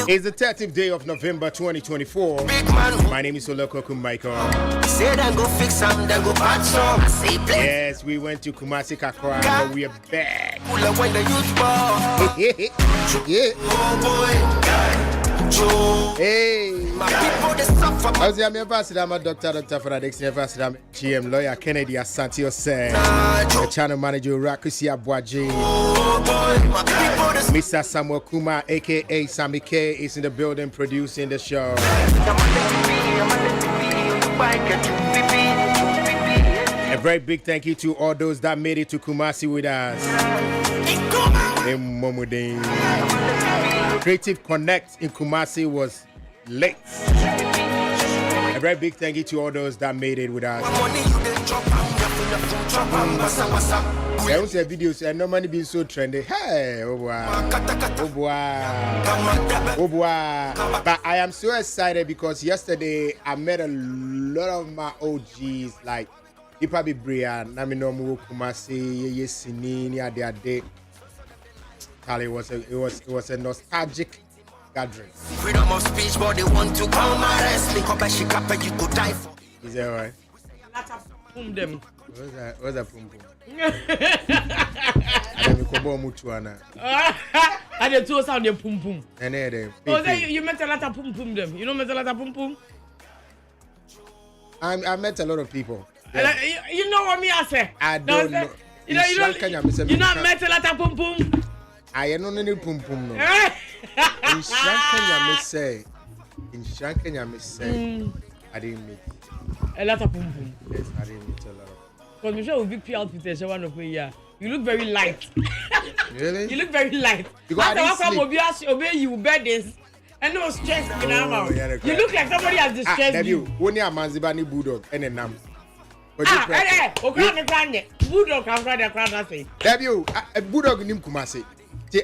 It's the 30th day of November 2024. My name is OLA Michael. Yes, we went to Kumasi Kakra, but we are back. Hey, I was your ambassador, I'm a doctor for the next ambassador, GM lawyer Kennedy Asantio said, the channel manager Rakusi Abwaji, Mr. Samuel Kuma, aka Sammy K, is in the building producing the show. A very big thank you to all those that made it to Kumasi with us. Creative Connect in Kumasi was late. A very big thank you to all those that made it with us. There was a video saying normally being so trendy. Hey, oh boy. But I am so excited because yesterday I met a lot of my OGs like Ipa Bibria, Naminomu Kumasi, Yesini, their day. It was a nostalgic gathering. Freedom of speech, but they want to come arrest me. You could die for. Is that right? Pum them. What's that pum pum? And the two sound the pum pum. And oh, you met a lot of pum pum them. You know met a lot of pum pum? I met a lot of people. Yeah. You know what me I say? I don't know. You not met a lot of pum pum? I don't know pum pum no. In Shankanya say, I didn't meet a lot of pum pum. Yes, I didn't meet a lot of. Because Michelle will be PL to one of me. Yeah, you look very light. Really? You look very light. Because I didn't sleep. Obey you burdens and no stress in our mouth. You look like somebody has distressed you. Only a manzibani bulldog and a nam. Okay, bulldog can find a crowd nothing. Debut, a bulldog in Kumasi.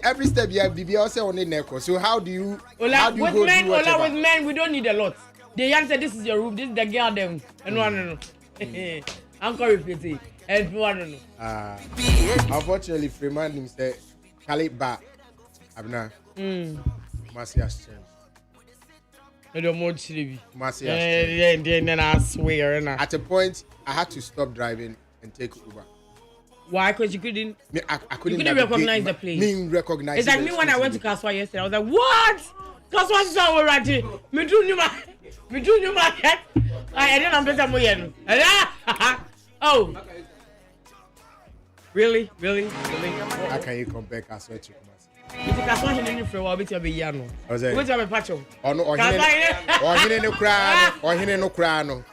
Every step you have BB also on the neck. So how do you with men we don't need a lot. The young said this is your room, this is the girl them. And one Uncle repeat and one. Unfortunately Freeman him said Khalid Ba Abna Kumasi has changed. Kumasi has changed. Then I swear at a point I had to stop driving and take Uber. Why? Because you couldn't. I couldn't recognize the place. Me recognize. It's like me when I went to Kaswa yesterday. I was like, what? Kaswa is already. Me do new market. I didn't understand more yet. Oh. Really? How can you compare Kaswa to Kumasi? If Kaswa is in for a while, it's a bit young. What's that? What's your patch? Oh no, or he no crown.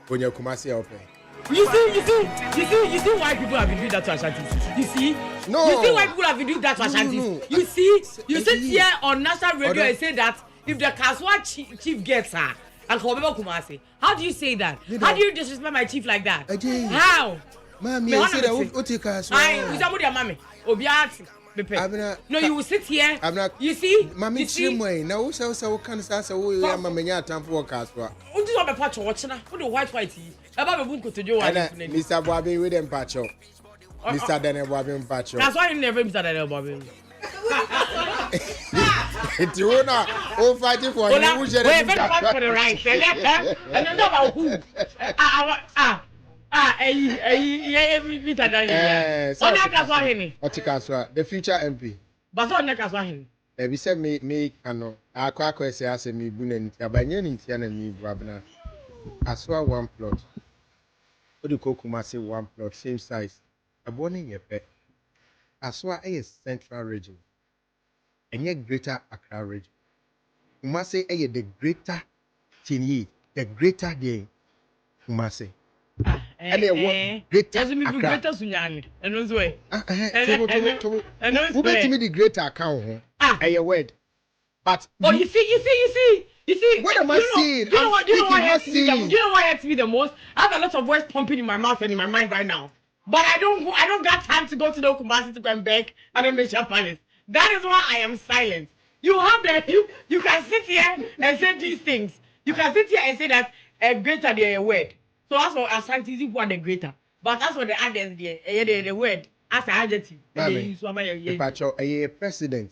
When you Kumasi open. You see why people have been doing that to Ashanti. You see? No. You see why people have been doing that to Ashanti. No. You see? You sit here on national radio and say that if the Kaswa chief gets her and Kobeba Kumasi, how do you say that? How do you disrespect my chief like that? How? Mommy, I said I will take Kaswa. I somebody mommy. Obiati. No, you will sit here. I'm not. You see? Mommy, same way. Now, who can say I'm a man time for Kaswa? Who do you have a patch watching? Who do white? About a book to do. Mr. Bobby with them patch up. Mr. Daniel Bobby patch up. That's why you never Mr. Daniel Bobby. It's you know, all fighting for you. Wait, fight for the right. And you know about who? Mr. Daniel. The future MP. But on the Kaswahin. They said me, cano. I quite say, I say, me, Bunen, Abanyan, and me, Brabna. I saw one plot. What do you call Kumasi one plot, same size? A born in your pet. I saw a central region. And yet greater Accra region. Kumasi a the greater Tini, the greater day Kumasi. And they want greater Accra. Greater Sunyani. And those way. And who bet me the greater account? A word. But you see. What am I saying? Do you know what hurts me the most? I have a lot of words pumping in my mouth and in my mind right now. But I don't got time to go to the Kumasi to go and beg and make your palace. That is why I am silent. You have that you can sit here and say these things. You can sit here and say that a greater than a word. So that's what Ashanti is one the greater. But that's what the others the word as an adjective. A president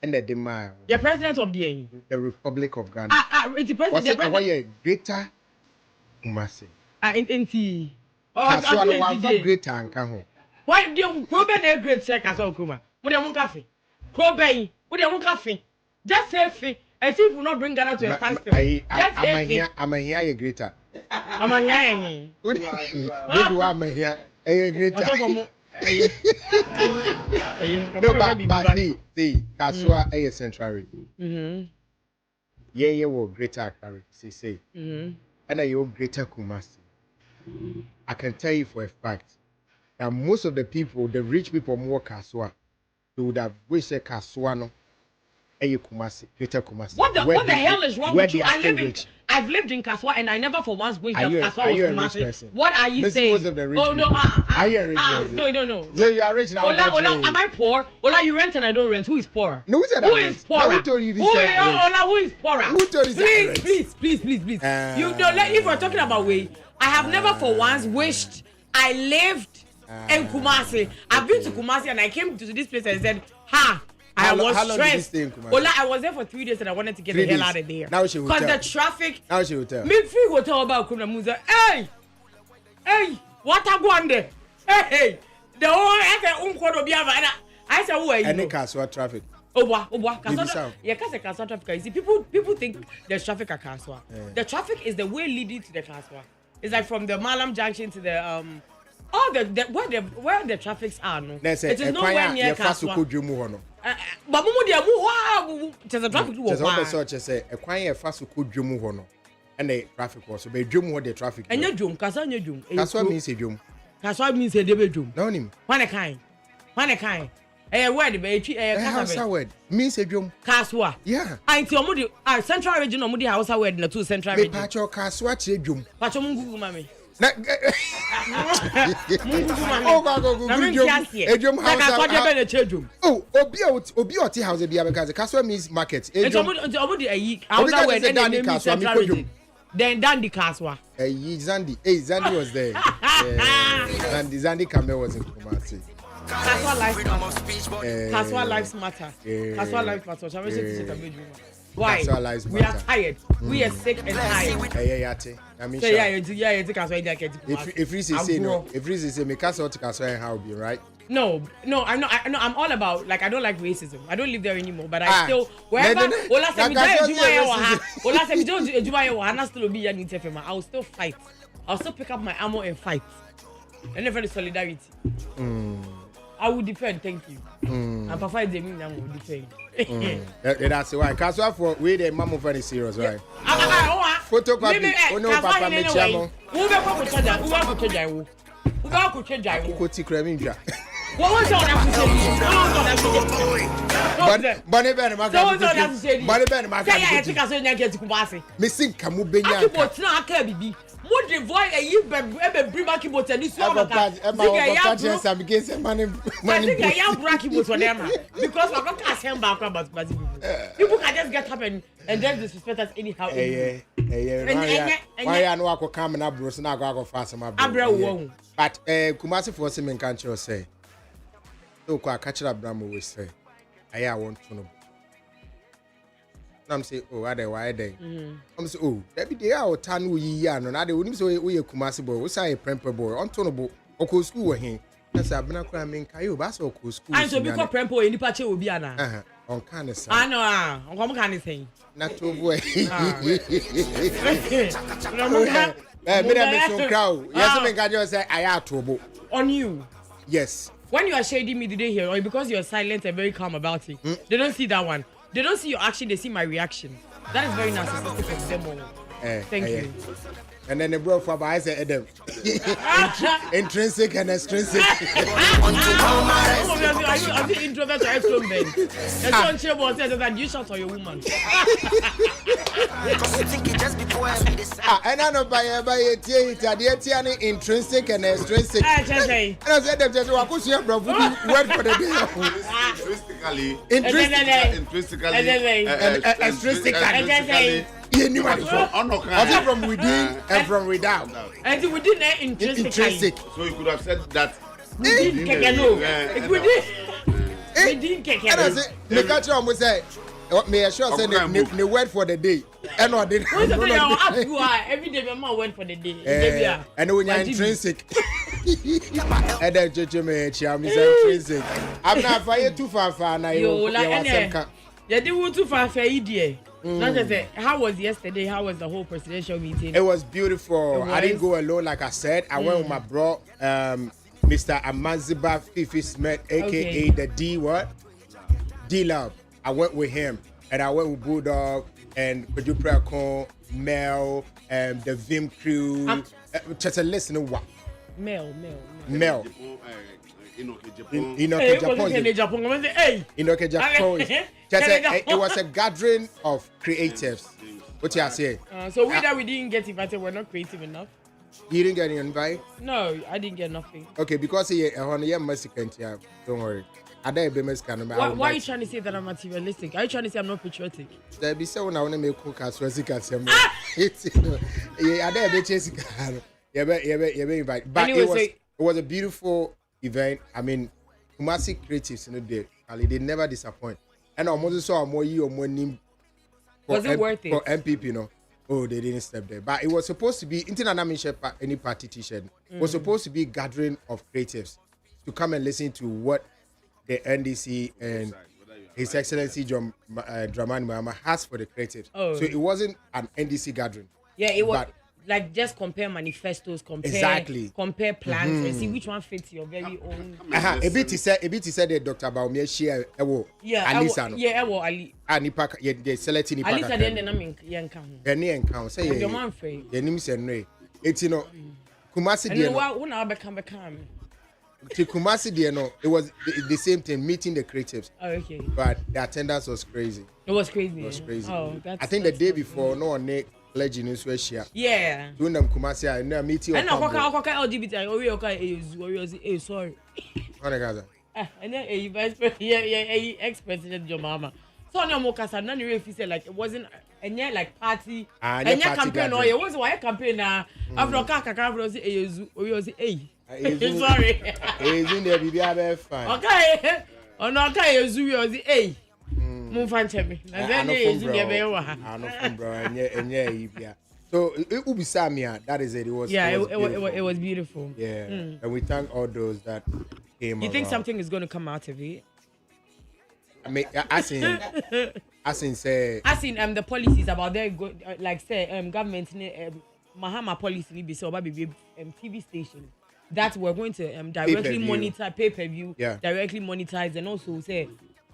and the demand. The president of the Republic of Ghana. It's the president. What's the greater Kumasi? In the. Kaswa one greater and can. Why do you go back there? Great check as Okuma. What do you want coffee? Go back. What do you want coffee? Just say fee. And see if you not bring Ghana to a standstill. I'm a here greater. I'm a here. Good one, here. A greater. No, but see, Kaswa a century. Yeah, will greater character, say. And you greater Kumasi. I can tell you for a fact that most of the people, the rich people, more Kaswa, they would have wished a Kaswa no. Kumasi, greater Kumasi. What the hell is wrong with you? I've lived in Kaswa and I never for once wished that Kaswa was Kumasi. What are you saying? Oh no, are you a rich person? No. So you are rich now. Ola, am I poor? Ola, you rent and I don't rent. Who is poor? No, who said that? Who is poorer? Who told you this? Ola, who is poorer? Who told you that? Please. You don't let. If we're talking about way, I have never for once wished I lived in Kumasi. I've been to Kumasi and I came to this place and said, ha. I was stressed. Ola, I was there for 3 days and I wanted to get the hell out of there. Now she will tell. Because the traffic. Now she will tell. Me free hotel about Kuna Musa. Hey, what I go on there? Hey, the whole I said, I said, who are you? Any Kaswa traffic. Kaswa. Yeah, Kaswa traffic. You see, people think there's traffic at Kaswa. The traffic is the way leading to the Kaswa. It's like from the Malam Junction to the where the traffics are. No, it is nowhere near Kaswa. But mumu dia mu there's traffic to walk. There's also say a quiet fast ko dwemu ho no. And the traffic was so be dwemu ho the traffic. And your dwum, Kaswa your dwum. Kaswa means a dwum. Kaswa means a debe dwum. No him. When a kind. Word be Kaswa word means a dwum. Kaswa. Yeah. Ainti omudi central region omudi Hausa word na two central region. Me pacho Kaswa che dwum. Pacho mungu mami. Oh, Obi oti house bia because Kaswa means market. Then Dandy Kaswa. Zandi was there. Zandi Kamel was in Kumasi. Kaswa lives matter. Kaswa lives matter. Why? We are tired. We are sick and tired. If you say no, if you say me Kaswa to Kaswa, how be right? No, I'm not. I'm all about, like, I don't like racism. I don't live there anymore, but I still wherever. I'll still fight. I'll still pick up my ammo and fight. And never the solidarity. I will defend. Thank you. And Papa is the mean. I will defend. That's why. Kaswa for we the mama very serious, right? Photocopy. Oh no, Papa Michamo. Who go to Jai? Koti Kreminja. What was all that to say? Bonnie Ben, my God. Bonnie Ben, my God. I think I said, I get to Kumasi. Missing Kamubenya. What's not Kirby? What the void a you bring back about and this one? I'm against money. I think I am bracky boats for them because I can't ask him back about people can just get up and then disrespect us anyhow. Why I know I could come and up, Bruce, and I go fast. But Kumasi for some in country say, so I catch up Bramo will say, I want to know. I'm say, oh, are they why they? I'm say, oh, that be the hour tan we ya no. Now they wouldn't say we a Kumasi boy. We say a premper boy. Untonable. Oko school here. That's a bina cramming kayo. That's oko school. And so because premper in the patch will be ana. On kind of. I know. On come kind of thing. Not to boy. Me crowd. Yes, me can just say I have trouble. On you. Yes. When you are shading me today here, or because you are silent and very calm about it, they don't see that one. They don't see your action, they see my reaction. That is very narcissistic of them all. Thank you. And then the bro for I said Adam. Intrinsic and extrinsic. I think introvert or extrovert. And don't share about that you shot on your woman. And I know by the intrinsic and extrinsic. And I said them just walk your bro word for the day. Intrinsically. From within and from without. And within intrinsic. So you could have said that. We didn't get And I say, the country almost say, may I sure say the word for the day. And I didn't. Every day, my mom went for the day. And when you're intrinsic. And then judge me, I'm intrinsic. I'm not fire too far now. You didn't too far for idea. How was yesterday? How was the whole presidential meeting? It was beautiful. I didn't go alone, like I said. I went with my bro, Mr. Amaziba Fifi Smith, aka the D what? D Love. I went with him, and I went with Bulldog and Pedu Prakon, Mel, the Vim crew. Just a listen what? Mel. Inoke Japan. It was a gathering of creatives. What you say? So we didn't get invited. We're not creative enough. You didn't get any invite? No, I didn't get nothing. Okay, because you're Mexican. Don't worry. Why are you trying to say that I'm materialistic? Are you trying to say I'm not patriotic? There be someone I want to make cook as well as but it was a beautiful event. I mean, Kumasi creatives in the day, they never disappoint. And almost saw more you or more name. Was it worth it? For MPP, you know. Oh, they didn't step there. But it was supposed to be international any party t-shirt. It was supposed to be a gathering of creatives to come and listen to what the NDC and His Excellency John Dramani Mahama has for the creatives. Oh. So it wasn't an NDC gathering. Yeah, it was like just compare manifestos, compare plans, and see which one fits your very own. A bit he said that Dr. Baumia share Alisa. Yeah, Ali. And they selecting Alisa then the name Yankan. Say your man free. The name is no. It's Kumasi. And when I become to Kumasi, it was the same thing, meeting the creatives. Oh, okay. But the attendance was crazy. It was crazy. Oh, I think the day before, no Nick pledging in Sweatia. Yeah. Doing them Kumasi, I know meeting. And now, LGBT, sorry. And then a vice president, ex-president, your mama. So no more casa. None of you said like it wasn't a near like party. And your campaign or it was why a campaign now. After Kaka was sorry. He's in there, be fine. Okay. Oh no, okay, you move on to me. And then is in there, bro. And yeah. So it will be Samia. That is it. It was beautiful. Yeah. And we thank all those that came. You think something is going to come out of it? I mean, I seen the policies about their like say government Mahama policy be so baby TV station that we're going to directly monitor pay-per-view, directly monetize, and also say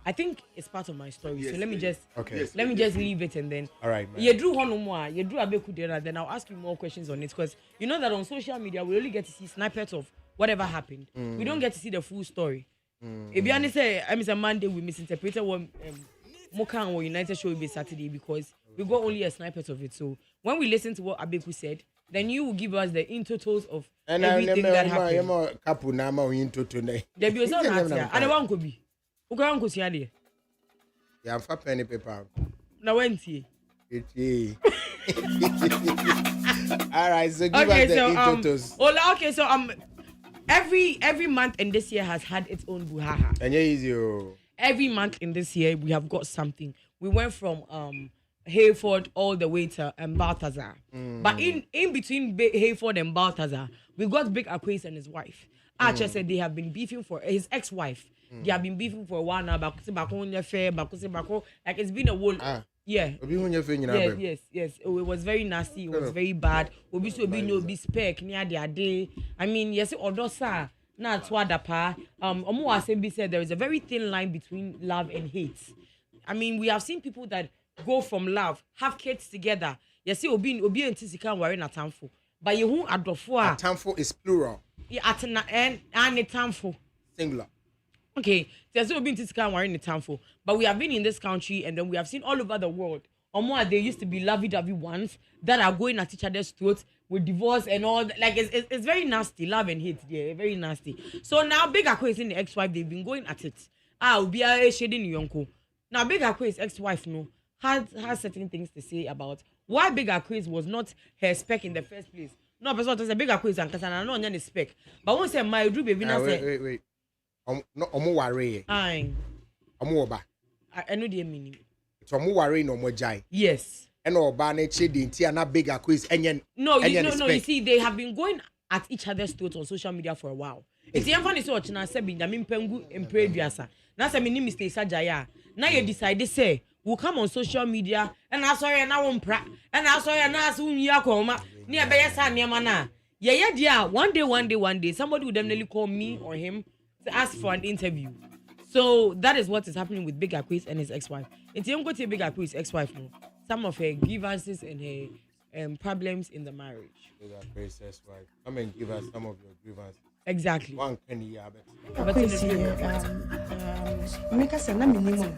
I think it's part of my story. Yes, so let me just leave it and then all right, man. You drew one more, you drew a bit then I'll ask you more questions on it because you know that on social media we only get to see snippets of whatever happened. We don't get to see the full story. If you understand, I mean, a Monday we misinterpreted what Moka or United show will be Saturday because we got only a snippet of it. So when we listen to what Abeku said, then you will give us the in totals of everything that happened. There be also not here. And one could be. Who can go see there? Yeah, I'm for penny paper. Now when see? All right, so give us the in totals. Okay, so every month in this year has had its own buhaha. And easy. Every month in this year we have got something. We went from Hayford all the way to Balthazar. But in between Hayford and Balthazar, we got Big Aquace and his wife. Archer said they have been beefing for his ex-wife. They have been beefing for a while now. Like it's been a whole yeah. Yes. It was very nasty. It was very bad. Obi no be spec near their day. I mean, yes, Odosa. Na twadapa. Omo Asembi said there is a very thin line between love and hate. I mean, we have seen people that go from love, have kids together. You see, Obi and Tisika wearing a tamfo. But you who adofo a tamfo is plural. Yeah, and a tamfo. Singular. Okay, there's Obi and Tisika wearing a tamfo. But we have been in this country and then we have seen all over the world. Or more, they used to be lovey-dovey ones that are going at each other's throats with divorce and all that. Like, it's very nasty. Love and hate, yeah, very nasty. So now, Big Aquace and the ex-wife, they've been going at it. Obi a shading yonko. Now, Big Aquace's ex-wife, has certain things to say about why Big Aquace was not her spec in the first place. No, but so Big Aquace and Kasana no spec. But once my Drew baby now say wait. No, worry. Omo oba. I know the meaning. So omo worry no mo jai. Yes. And oba na chedi nti na bigger quiz enyen. No, you see, they have been going at each other's throats on social media for a while. It's the funny so na say bi na mempengu empreduasa. Na say me ni Mr. Sajaya. Now you decide say we'll come on social media and I saw you now on pra and I saw you now soon ya koma. Ni abeye sa niam na. Yeah, dear. One day, somebody would definitely call me or him to ask for an interview. So that is what is happening with Big Aquis and his ex-wife. It's him go to Big Aquis ex-wife no. Some of her grievances and her problems in the marriage. Big Aquis ex-wife. Come and give us some of your grievances. Exactly. One penny but make us a minimum.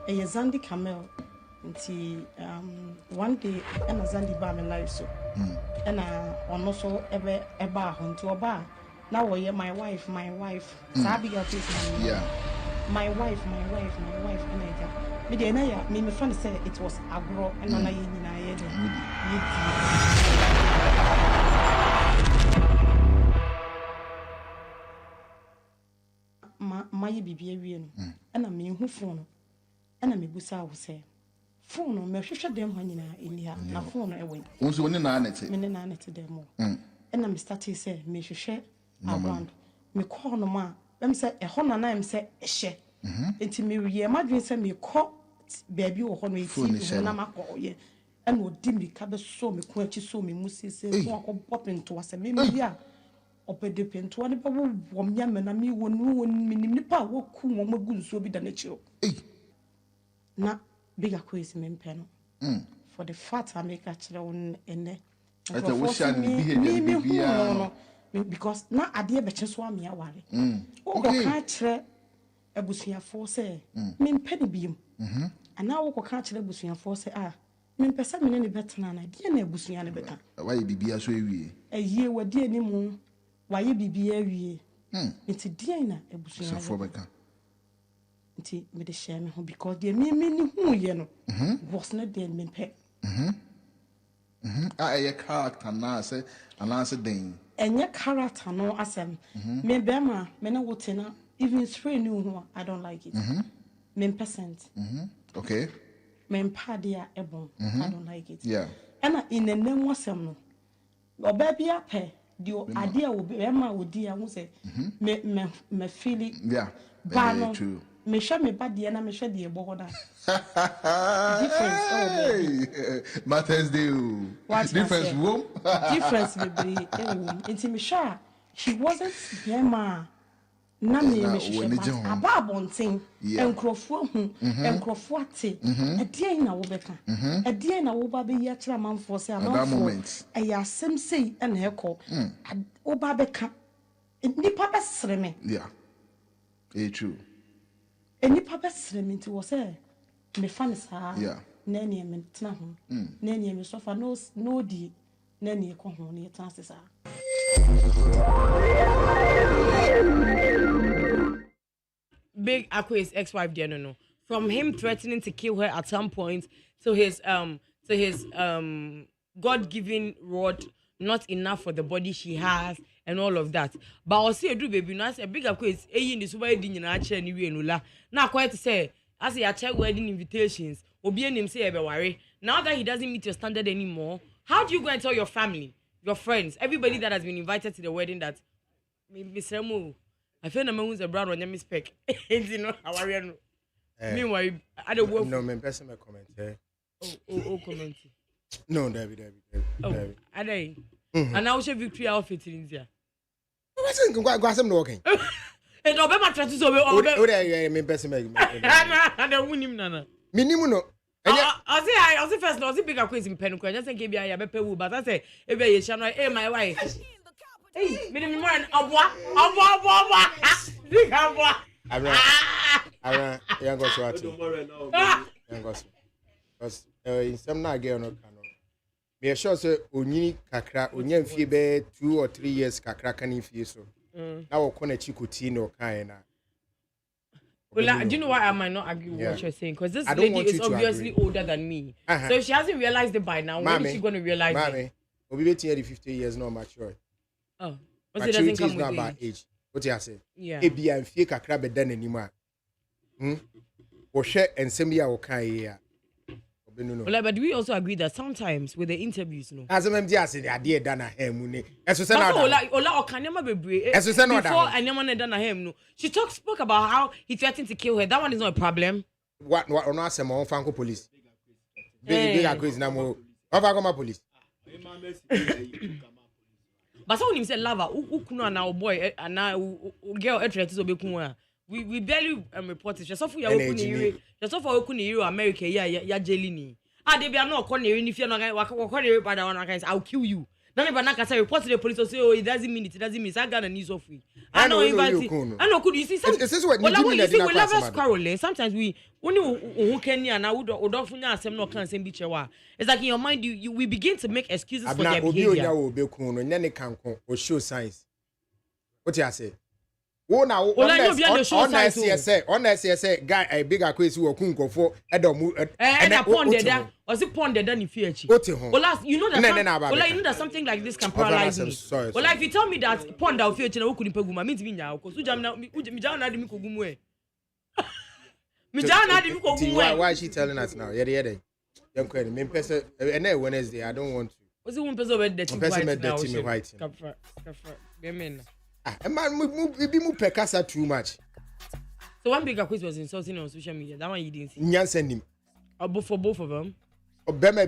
A Zandi Camel. One day, and a Zandi bar my life so. And on also ever a bar to a bar. Now we're my wife. Sabi your face. Yeah. My wife, and I got. Me the na me friend said it was agro and na ye nyina ye de. My bibi awie no. And me hu phone no. And me busa wo say. Phone no me hwehwe dem ho nyina eni ha. Na phone no e wen. Unso woni na anete. Me na anete dem mo. And me start say me hwehwe around. Me call no ma. Them say e ho na na em say e hye. Enti me wie madwen say me call baby wo ho no eti na makọ ye. And odi mi ka be so me ko achi so me musese ko akọ pento ase me bia opede pento ne ba wo mya me na me wonu me nipa wo ku wo magu nso bi da na chiro na bigger quiz me mpe no for the fact I make a chiro ene ata wo sha ni bia because na ade be cheso am ya ware o go ka chire abusuafo say me mpe ne biom ana wo ko ka chire abusuafo say me pesa me ne betena na de na abusua ne beta why bibia so ewie ehie wade ani mu why bibia ewie nti de na abusua so beka nti me de share me ho because de me ni hu ye no was not there me pe a character na say anase den enye character no asem me bema me na wotena even spray new ho I don't like it me percent okay Mempadia ebon. I don't like it. Yeah. And in the name wasem no. Obaby ape the idea will be Emma would dear who say me feel it. Yeah. Very true. Me show me bad and me show the border. Difference Matters do. Difference room. Difference baby. Into me sure she wasn't Emma. Na me ababonten enkrofo hu enkrofo ate edie na wo beka edie na wo ba be ya kira manfo se amanfo eya asem sei na ekọ wo ba beka nipa besere me yeah true nipa besere me nti wo se me fan sa yeah na ene me tena ho na ene me sofa no di na ene ekọ ho na yetena se sa Big Aqua's ex-wife, no. From him threatening to kill her at some point to his God-given rod, not enough for the body she has, and all of that. But I'll see do baby, no, I say Big Aqua's in this wedding in Archer and Nula. Now quite to say, as I check wedding invitations, Obi and him say worry. Now that he doesn't meet your standard anymore, how do you go and tell your family, your friends, everybody that has been invited to the wedding that Mr. Mo? I feel no man who's a brown on your mistake. You know how I know. Meanwhile, I don't work. No, me person me comment. Comment. No, David. I don't. And now she victory outfit in India. Go some walking. And Obama try to so me person me. I don't win him nana. Minimum no. I say first no, bigger quiz in pen just think be I be pay but I say e be ye channel my wife. Hey, minimum man abwa. Big abwa. Ara young go so ati. Young go so. Because in some na get no can no. Me sure say onyini kakra onya mfie be 2 or 3 years kakra kan mfie so. Na wo kona chikuti no kan na. Well, do you know why I might not agree with what you're saying? Because this lady is obviously older than me. So if she hasn't realized it by now, when is she going to realize it? Obi be 50 years no mature. Oh, but it doesn't come with about age. What you say? Yeah. Ebi amfie kakra be dan anima. Or share and send me our kind. Well, but we also agree that sometimes with the interviews, as a member, yes, the idea done a him. As you said, before I never done a him. She spoke about how he threatened to kill her. That one is not a problem. What on us, my Franco police? Big crazy now. Of police. But someone him said, "Lava, ukuna na boy and now girl attracted to be we barely reported. Just for your just for okuni America, ya jelini. They be not calling you if you're not going to by the one guys. I'll kill you. None of them can report to the police or say, oh, it doesn't mean it doesn't mean I got a news of free. I know invite. I know could you see some. This is what you see. We love us quarreling. Sometimes we who can and I would often ask them not can same beach. It's like in your mind we begin to make excuses for their behavior. And then they can or show signs. What you say? Oh now on SCSA guy a bigger quiz who kunko for Edomu and upon the was it pond the done in fear. Well, you know that something like this can paralyze me. Well, if you tell me that pond of future who couldn't peguma means me now because why is she telling us now? Yeah. Young queen, me person and Wednesday I don't want to. Was it one person with the white? Man, we be more pekasa too much. So one bigger quiz was insulting on social media. That one you didn't see. Nyan send him. For both of them. Obema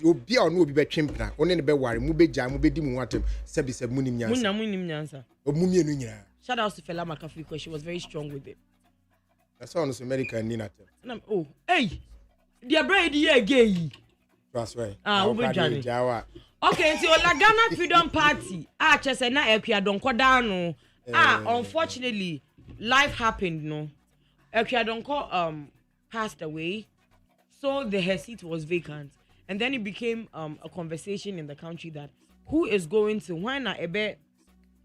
obi a no be twempna. One ne be ware, mu be jam, mu be di mu watem. Sebi se munim nyansa. Munim nyansa. Omumie no nyina. Shout out to Fela McAfee because she was very strong with it. That's all America ni na tem. And oh, hey. Their bride here gay. That's right. Jawa. Okay, so la Ghana Freedom Party, chese na Ekwadonko down no. Unfortunately, life happened, no. Ekwadonko passed away, so her seat was vacant, and then it became a conversation in the country that who is going to why na ebe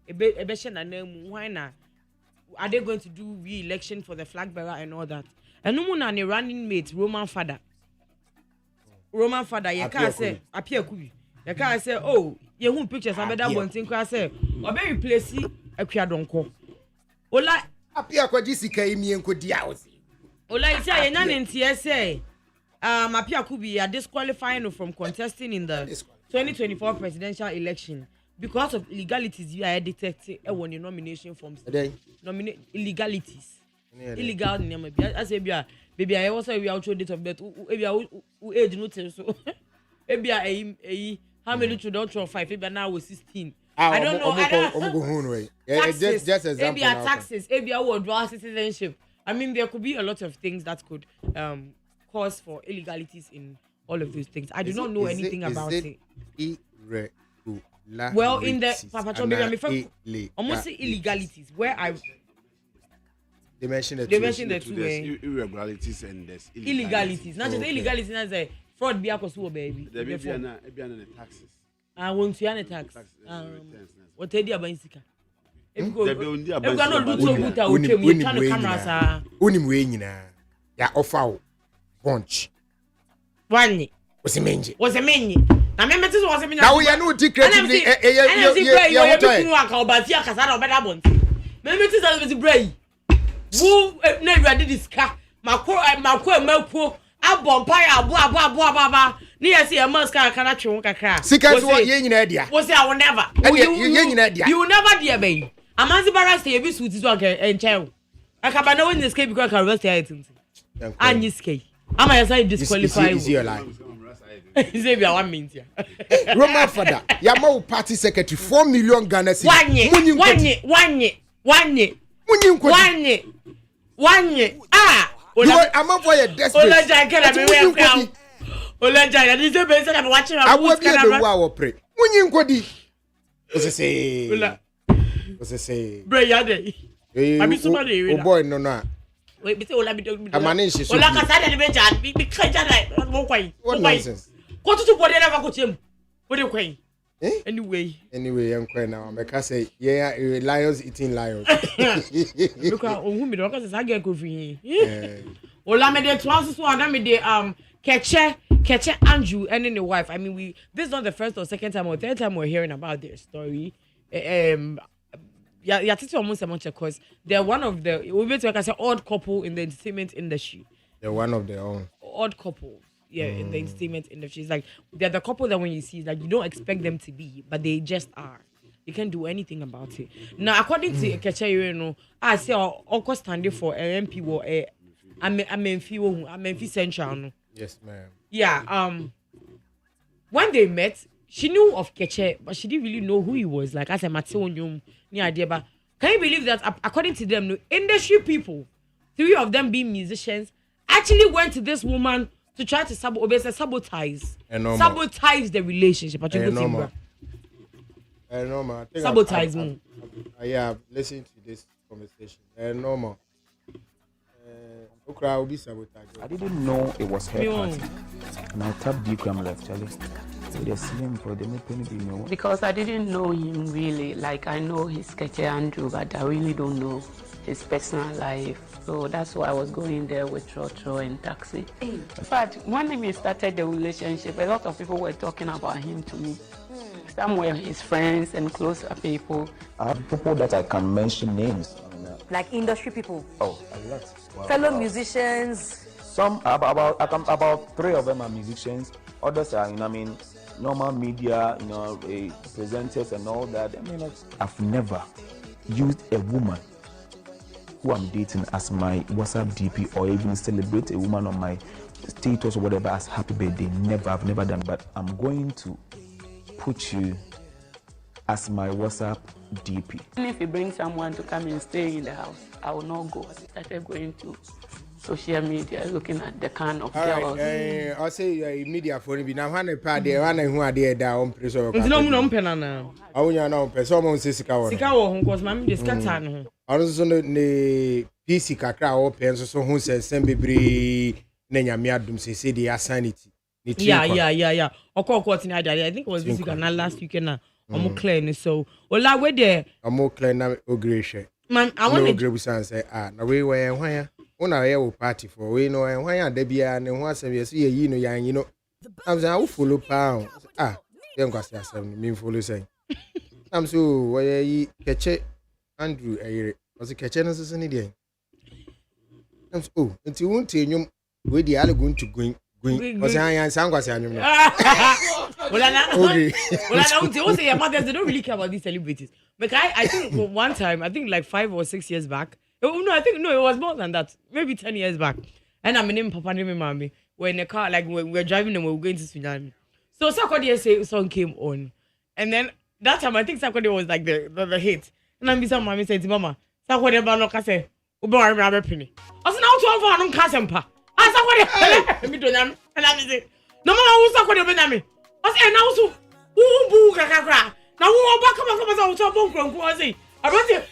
shena name why na are they going to do re-election for the flag bearer and all that? And no one an running mate Roman father, you can't say appear kubi. You can't say, oh, you won't pictures. I better one thing. I say, or very place Ekwadonko. Ola appear kwa jisika imi enko diaosi. Ola you say yan in TSA. Appear could be disqualifying from contesting in the 2024 presidential election because of illegalities you are detected when your nomination forms. Nominate illegalities. Illegal name. I say, baby, I also we outro date of birth. Age notice so. Maybe how many children? 5. Maybe now was 16. I don't know. Taxes. Just example. Maybe taxes. Maybe I would draw citizenship. I mean, there could be a lot of things that could cause for illegalities in all of those things. I do not know anything about it. Well, in the Papa Chobi, almost illegalities where they mentioned the two irregularities and there's illegalities. Not just illegalities. Not say fraud. Be a baby. There be the taxes. I want to earn tax. What did you buy? If you go not do so good, I will tell you. Turn the cameras. Unim way nyina. Ya offer bunch. One. Was a menji. Na me metis was a menji. Now we are no decretively. Me metis as bray. Who never did this car. Mako abompire abo ni yesi a mask kana twon kakra sika so ye nyina dia wo say I will never ye nyina dia you will never dia be amanzi barasta ye bi suit so enchen akaba na won escape because can rest here anyi skate ama yesa disqualify is your life say be 1 minute here Roman father ya ma party secretary 4 million Ghana cedis wanye I'm for your desperate. Ola Jankela be we Ola Jankela this be say na watching am. I will be the wa pray. Munyin kodi. Say. Ola. Say. Bray ya dey. Abi somebody we. Oh boy no. Wait, be say Ola be. Amane she. Ola ka say dey be jan be kaja dai. Mo kwai. What nonsense. Ko tutu body na ba ko chem. Wo dey kwai. Anyway, I'm crying now. I say, yeah, lions eating lions. Look at who me don't cause I get coffee. Ola me de twice so na me de Keche Andrew and then the wife. I mean, this is not the first or second time or third time we're hearing about their story. yeah, it's almost a much because they're one of the we like I say odd couple in the entertainment industry. They're one of their own. Odd couples, yeah, in the entertainment industry. It's like they're the couple that when you see, like you don't expect them to be, but they just are. You can't do anything about it. Now, according to Keche, you know, I say Oko standing for MP or I'm Central. Yes, ma'am. Yeah. When they met, she knew of Keche, but she didn't really know who he was. Like I said, Mateo, ni idea. But can you believe that? According to them, industry people, 3 of them being musicians, actually went to this woman to try to sabotage the relationship. Normal. Sabotage me. Yeah, listen to this conversation. Normal. Okra will be sabotaged. I didn't know it was her party. And I tapped Decram left, Charlie. So they're slim for them, because I didn't know him really. Like I know his Keche Andrew, but I really don't know his personal life. So that's why I was going there with Trotro and Taxi. In fact, when we started the relationship, a lot of people were talking about him to me. Some were his friends and closer people. I have people that I can mention names. Like industry people? Oh, a lot. Wow, fellow musicians? Some, about 3 of them are musicians. Others are, normal media, presenters and all that. I've never used a woman who I'm dating as my WhatsApp DP or even celebrate a woman on my status or whatever as happy birthday. I've never done. But I'm going to put you as my WhatsApp DP. And if you bring someone to come and stay in the house, I will not go. I started going to social media, looking at the kind of girls. I'll say media for me. Now, when I pad there, when I who are there down, press over. No, penana. I will know, someone says Sikawa. Sikawa, because mammy discatan. I was on the PC Kakra or pens, so who says, Send be Nenya Miadum say they are sanity. Yeah. Of I think it was this week and last weekend. I'm clear, so Ola, where there? I'm more clear now, Ogreshe. Man, I want to agree with say, now we were where. When I will party for we know and why they be and once we see you know I'm saying I will follow pound then go say me follow say I'm so why you Keche Andrew was a Keche no so need I'm so until won't tell you we the all going to going was I answer go say anyum no okay well now say your mothers they don't really care about these celebrities but I think one time I think like 5 or 6 years back. Oh, no, I think it was more than that. Maybe 10 years back. And I'm in Papa and Mommy. We're in a car, like we're driving and we're going to Sudan. So Sakodi song came on. And then that time I think Sakodi was like the hit. And I'm beside Mommy said to Mama, Sakodi Banoka say, Uber Rabbi Penny. I said, now to have Casempa. I Sakodi, and I said, no matter who Sakodi Benami. I said, now so, who boo Kakra. Now who back up to a bone from Kumasi. I wrote it.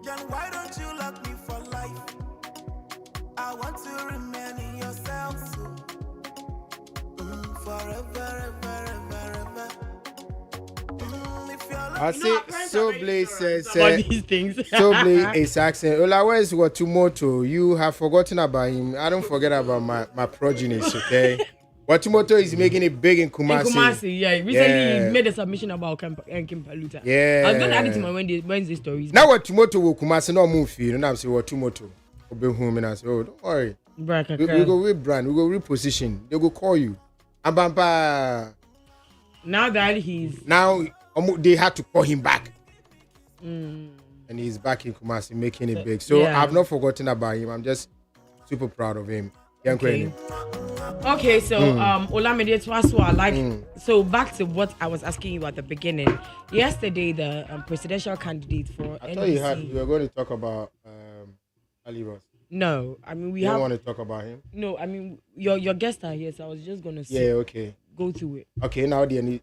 Then why don't you love me for life? I want to remain in yourself so forever. I say so Blaze says these things. so Blaze is asking Ola where is what tomorrow you have forgotten about him. I don't forget about my progeny, okay? Watumoto is making it big in Kumasi. In Kumasi, yeah. Recently, he made a submission about Kimpaluta. Yeah. I was going to add it to my Wednesday stories. Now Watumoto will Kumasi no move you. And I'm saying Watumoto. Obe home and I say, oh, don't worry. We go rebrand. We go reposition. They go call you. Abamba. Now that he's... Now, they had to call him back. And he's back in Kumasi making it big. So yeah. I've not forgotten about him. I'm just super proud of him. Okay, so Olamide Twaswa, like so back to what I was asking you at the beginning. Yesterday, the presidential candidate for I thought you were going to talk about Alibas. No, I mean you don't want to talk about him. No, I mean your guests are here, so I was just gonna okay. Go through it. Okay, now the any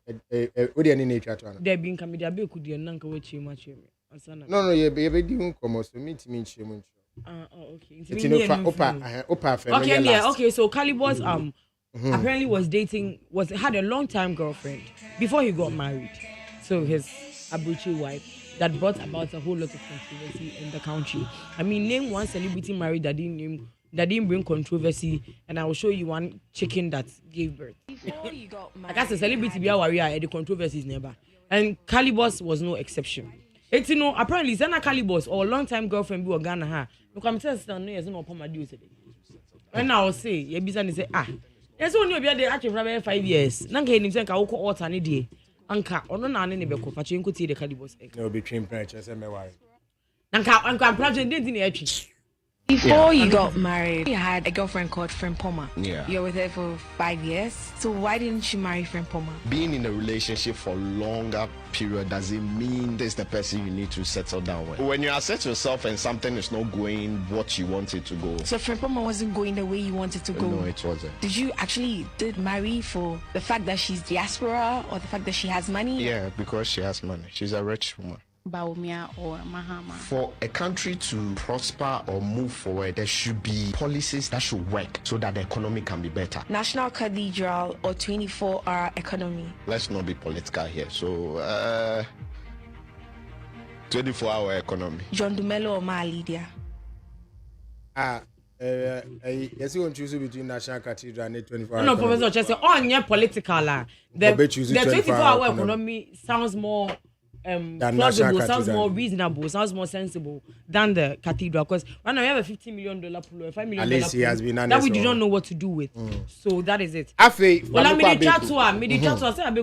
nature to there being comedy be could you nanka we chima chima. No, you be doing come so meet chima. Okay. Okay, so Calibos apparently had a long time girlfriend before he got married. So his Abuchi wife that brought about a whole lot of controversy in the country. I mean, name one celebrity married that didn't name that didn't bring controversy, and I will show you one chicken that gave birth. I guess a celebrity be our area, the controversy is never. And Calibos was no exception. It's apparently Zana Calibos or long time girlfriend be Ghana ha. Look, I'm telling you, no, no upon my duty. And I will say, your business say, there's only be the actually for 5 years. Nanka him say ka wo alter ni die. Anka ono na ne be ko pa chenko tie the Calibos. No between pressures and me worry. Nanka project didn't ni etchi. Before you got married, you had a girlfriend called Friend Poma. Yeah. You were with her for 5 years. So why didn't you marry Friend Poma? Being in a relationship for longer period doesn't mean this is the person you need to settle down with. When you assess yourself and something is not going what you want it to go. So Friend Poma wasn't going the way you wanted to go? No, it wasn't. Did you actually marry for the fact that she's diaspora or the fact that she has money? Yeah, because she has money. She's a rich woman. Baumia or Mahama. For a country to prosper or move forward, there should be policies that should work so that the economy can be better. National Cathedral or 24-hour economy? Let's not be political here. So, 24-hour economy. John Dumelo or Ma Lydia? Yes, you want to choose between National Cathedral and 24 hours. No, Professor Chese, on your political the 24-hour economy sounds more plausible, sounds more reasonable, sounds more sensible than the cathedral. Because right now we have a $50 million pool, a $5 million pool that we do not know what to do with. So that is it. Well, I'm in the chat I said,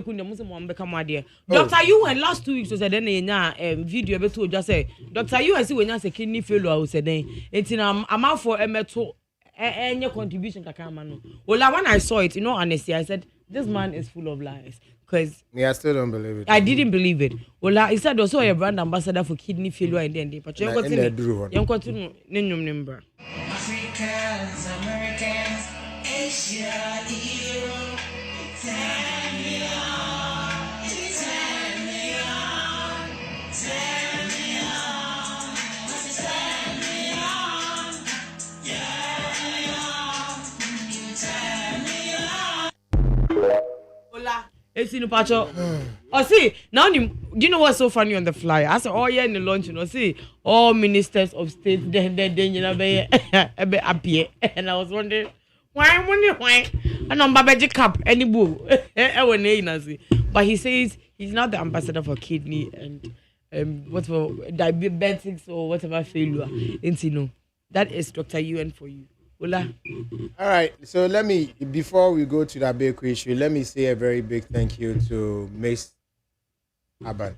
Dr. Ewan last 2 weeks was a video about just say Dr. Ewan see when you say kidney failure, I said it's I'm out for a metal any contribution. Well, when I saw it, honestly, I said this man is full of lies. Because I still don't believe it. I didn't believe it. Well, he said also a brand ambassador for kidney failure and then but you continue. Africans, Americans, Asia, Europe, It's in the pacho. Oh, see, now do you know what's so funny on the flyer? I said, oh, yeah, in the lunch, see, all ministers of state, then, appear. And I was wondering, why? And I'm Babaji Cup, any boo. But he says he's not the ambassador for kidney and what for diabetics or whatever failure. That is Dr. Ewan for you. Hola. All right, so before we go to that big issue, let me say a very big thank you to Miss Aban.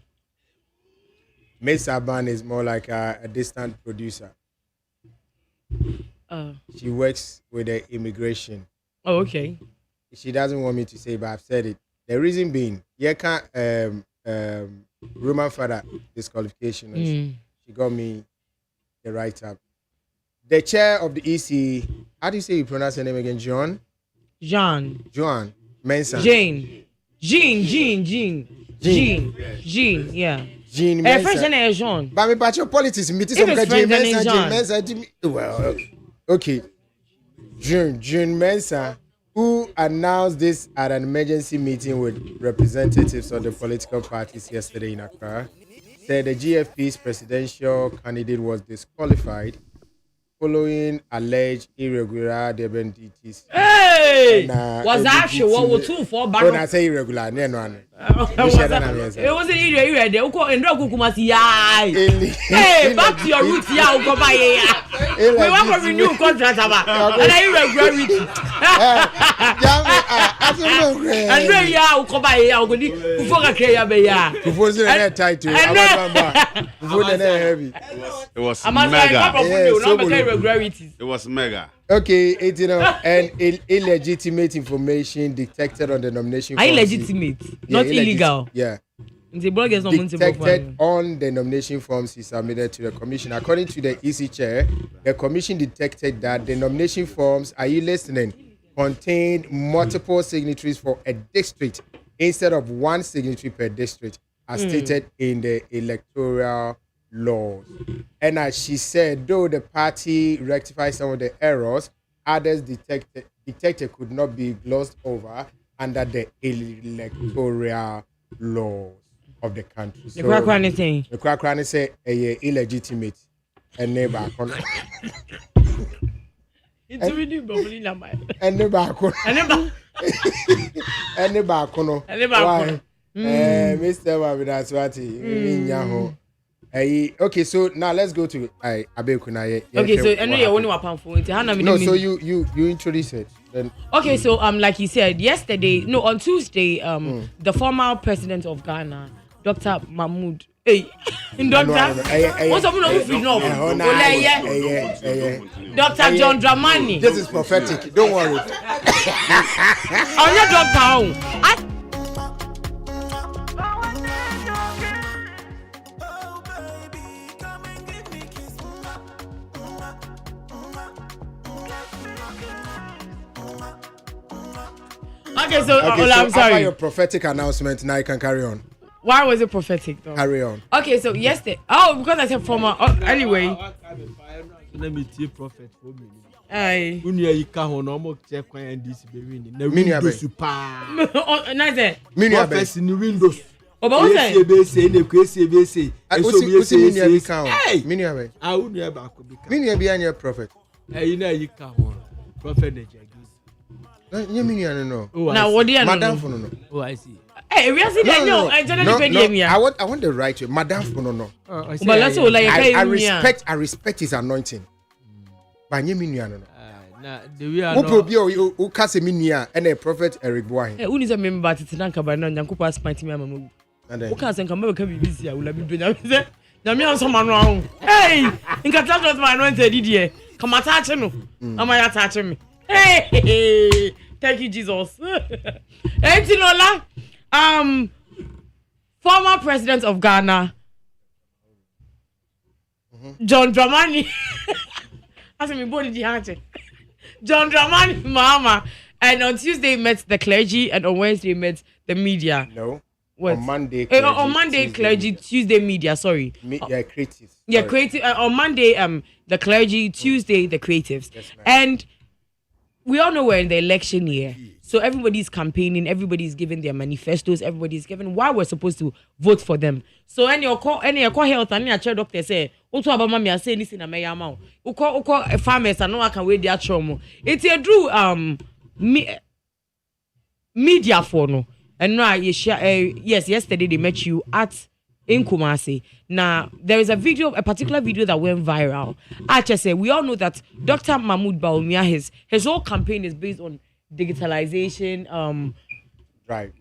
Miss Aban is more like a distant producer. She works with the immigration. Oh, okay. She doesn't want me to say, but I've said it. The reason being, Roman father disqualification. She got me the right up. The chair of the EC, how do you say you pronounce her name again? Joan Mensah. Jean, yeah. Jean Mensah. French name is Jean. But me patch your politics. Me some Jean Mensah. Well, okay. Jean Mensah, who announced this at an emergency meeting with representatives of the political parties yesterday in Accra, said the GFP's presidential candidate was disqualified following alleged irregular debit duties. Hey! Was that show what was 2 for back? When I say irregular, no. It wasn't irregular. They call and drug Kumasi. Hey, back to your roots, yeah. Go buy we want to renew contract about. And irregularity. And where you are, go buy ya. Go di. Before I carry ya be ya. Before the title. Before the heavy. It was mega. It was mega. Okay, it's an illegitimate information detected on the nomination form. Illegitimate, not illegal. Yeah. The blog is not detected on the nomination forms he submitted to the commission. According to the EC chair, the commission detected that the nomination forms, are you listening, contained multiple signatories for a district instead of one signatory per district, as stated in the electoral laws. And as she said, though the party rectified some of the errors, others detected could not be glossed over under the electoral laws of the country. So, the crack say illegitimate and never. It's really bubbling na my. Ene baako. Why? Mr. Wabidaswati. Okay, so now let's go to Abekunaye. Okay, so I know you're only one phone. No, so you introduce it. Then okay, so like you said yesterday, no, on Tuesday, the former president of Ghana, Dr. Mahmoud. Hey, Doctor. What's up? Dr. John Dramani. This is prophetic. Don't worry. I'm your doctor. Okay, so I'm sorry. After your prophetic announcement, now you can carry on. Why was it prophetic though? Carry on. Okay, so yesterday. Oh, because I said former. Anyway. Let me tell prophet for me. Aye. Unia ika hono mo check when this baby ni. Na Windows super. Nice. Prophet ni Windows. Oh, but what say? CBC ne CBC. Usi ika hono. Minia be. Ah, unia ba ko bika. Minia be anya prophet. Eh, ina ika hono. Prophet ne jagi. Nye minia no. Now what do you know? Madam for no. Oh, I see. Hey, we are seeing no. I want the right to Madam for no. But let's all like I respect his anointing. But nye minia no. Na the we are no. Who probably who kase minia and a prophet Eric Boy. Hey, who is a member to Tinanka by now? Nyanko pass my team mama. Who can say come back be busy? I will be doing that. Nyame on someone wrong. Hey, in Qatar was my anointed idiot. Come attach no. Am I attaching me? Hey, thank you, Jesus. Hey, Tinola, former president of Ghana, John Dramani. I said, me body the John Dramani, mama. And on Tuesday met the clergy, and on Wednesday met the media. No. What? On Monday, clergy, on Monday, clergy. Tuesday, media. Sorry. Creatives. Yeah, creative. On Monday, the clergy. Tuesday, the creatives. Yes, and we all know we're in the election year, so everybody's campaigning, everybody's giving their manifestos, everybody's giving why we're supposed to vote for them. So any call health and any doctor say, "Oto abama me say anything na me yama." Uko farmers and no one can wait their trauma. It's a true media for no. And now yes, yesterday they met you in Kumasi. Now there is a particular video that went viral. I just say we all know that Dr. Mahmoud Bawumia, his whole campaign is based on digitalization. Right.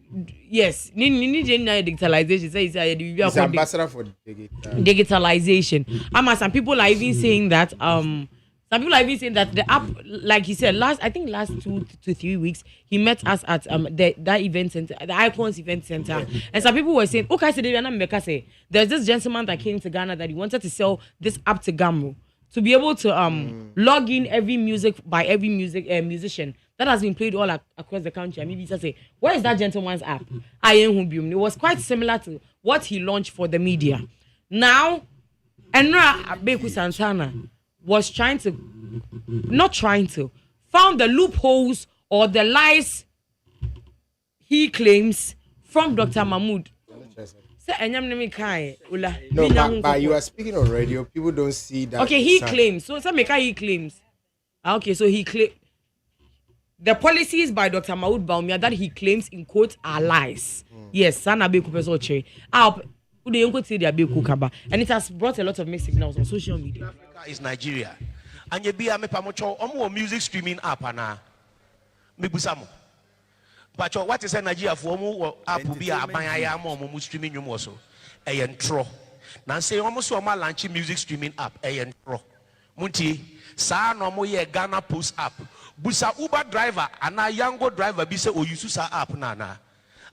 Yes, digitalization. He's ambassador for digitalization. Some people are even saying that the app, like he said, last 2 to 3 weeks, he met us at that event center, the Icons event center, and some people were saying, okay, so there's this gentleman that came to Ghana that he wanted to sell this app to Gamro to be able to log in every music by every musician that has been played all across the country. And maybe just say, where is that gentleman's app? It was quite similar to what he launched for the media. Now, Enra Abeku Santana was found the loopholes or the lies he claims from Dr. Mahmoud. No, but you are speaking on radio. People don't see that. Okay, he claims. So he claims. Okay, so he claims the policies by Dr. Mahmoud Bawumia that he claims in quotes are lies. Yes, Sana Beku Pesoche. And it has brought a lot of mixed signals on social media. Is Nigeria. And you be a me music streaming app ana. Me busamo. But what is Nigeria for mu app be a ban mo streaming you also. Tro. Now say almost so launch music streaming app tro. Munti sa no mo ye Ghana Post app. Busa Uber driver ana Yango driver be say o use sa app na.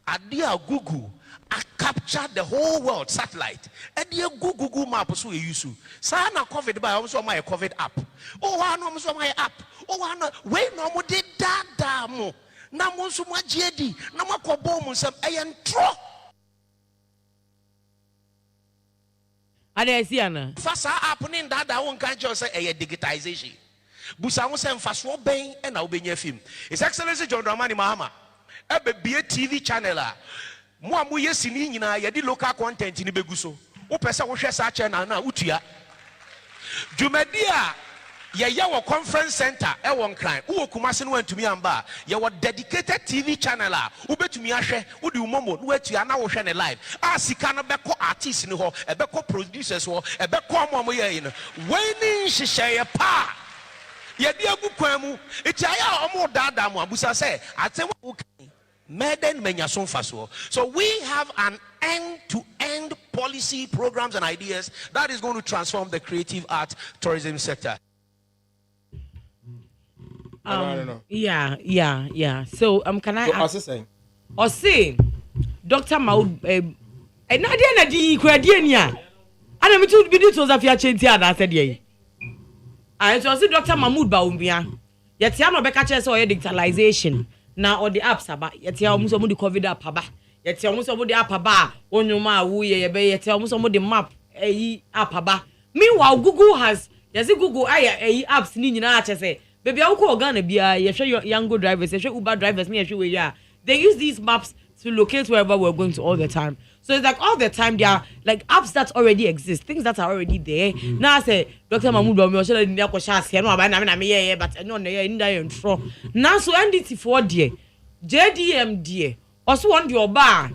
Adia Google I capture the whole world satellite. And you Google map so you use. Sana COVID by also my COVID app. Oh, I know so my app. Oh, I know wait no more did that mo. Na mo so ma JD. Na ma ko bom some tro. Ade see ana. Fasa app nin that won kan just say digitization. Busa wo sem faso ben e na obenya film. His Excellency John Dramani Mahama. Ebe be TV channel a mo amu yesini nyina ye di local content ni beguso wo pese wo hwe sa channel na utua dwumadi a Your conference center, one crime. Who Kumasi went to me and bar. Your dedicated TV channel. Who bet to me, who do momo, who to you now shine live. Sikana beko artists in the hall, a beko producers, or a beko momo in. When she share pa. Yadia Bukwemu, it's a more dada Abusa say, I tell you, Meden Menyason Faso. So we have an end-to-end policy programs and ideas that is going to transform the creative art tourism sector. No. Yeah. So can I ask saying? Or say Dr. Maud Nadia di Kwadiania. And I'm to be to Zafia Chentia that said ye. I also Dr. Mahmoud Baumbia. Yet Yano Becca or digitalization. Now all the apps about yet almost some of the COVID app aba. Yet almost some of the app aba. On your ma woo ye be yet almost some of the map app aba. Meanwhile, Google has Google apps ni na say. Baby, I will Ghana be young drivers, Uber drivers, they use these maps to locate wherever we're going to all the time. So it's like all the time they are like apps that already exist, things that are already there. Now I say, Dr. Mahmoud, but now so NDT 4 dear, JDM dear, also on your bar,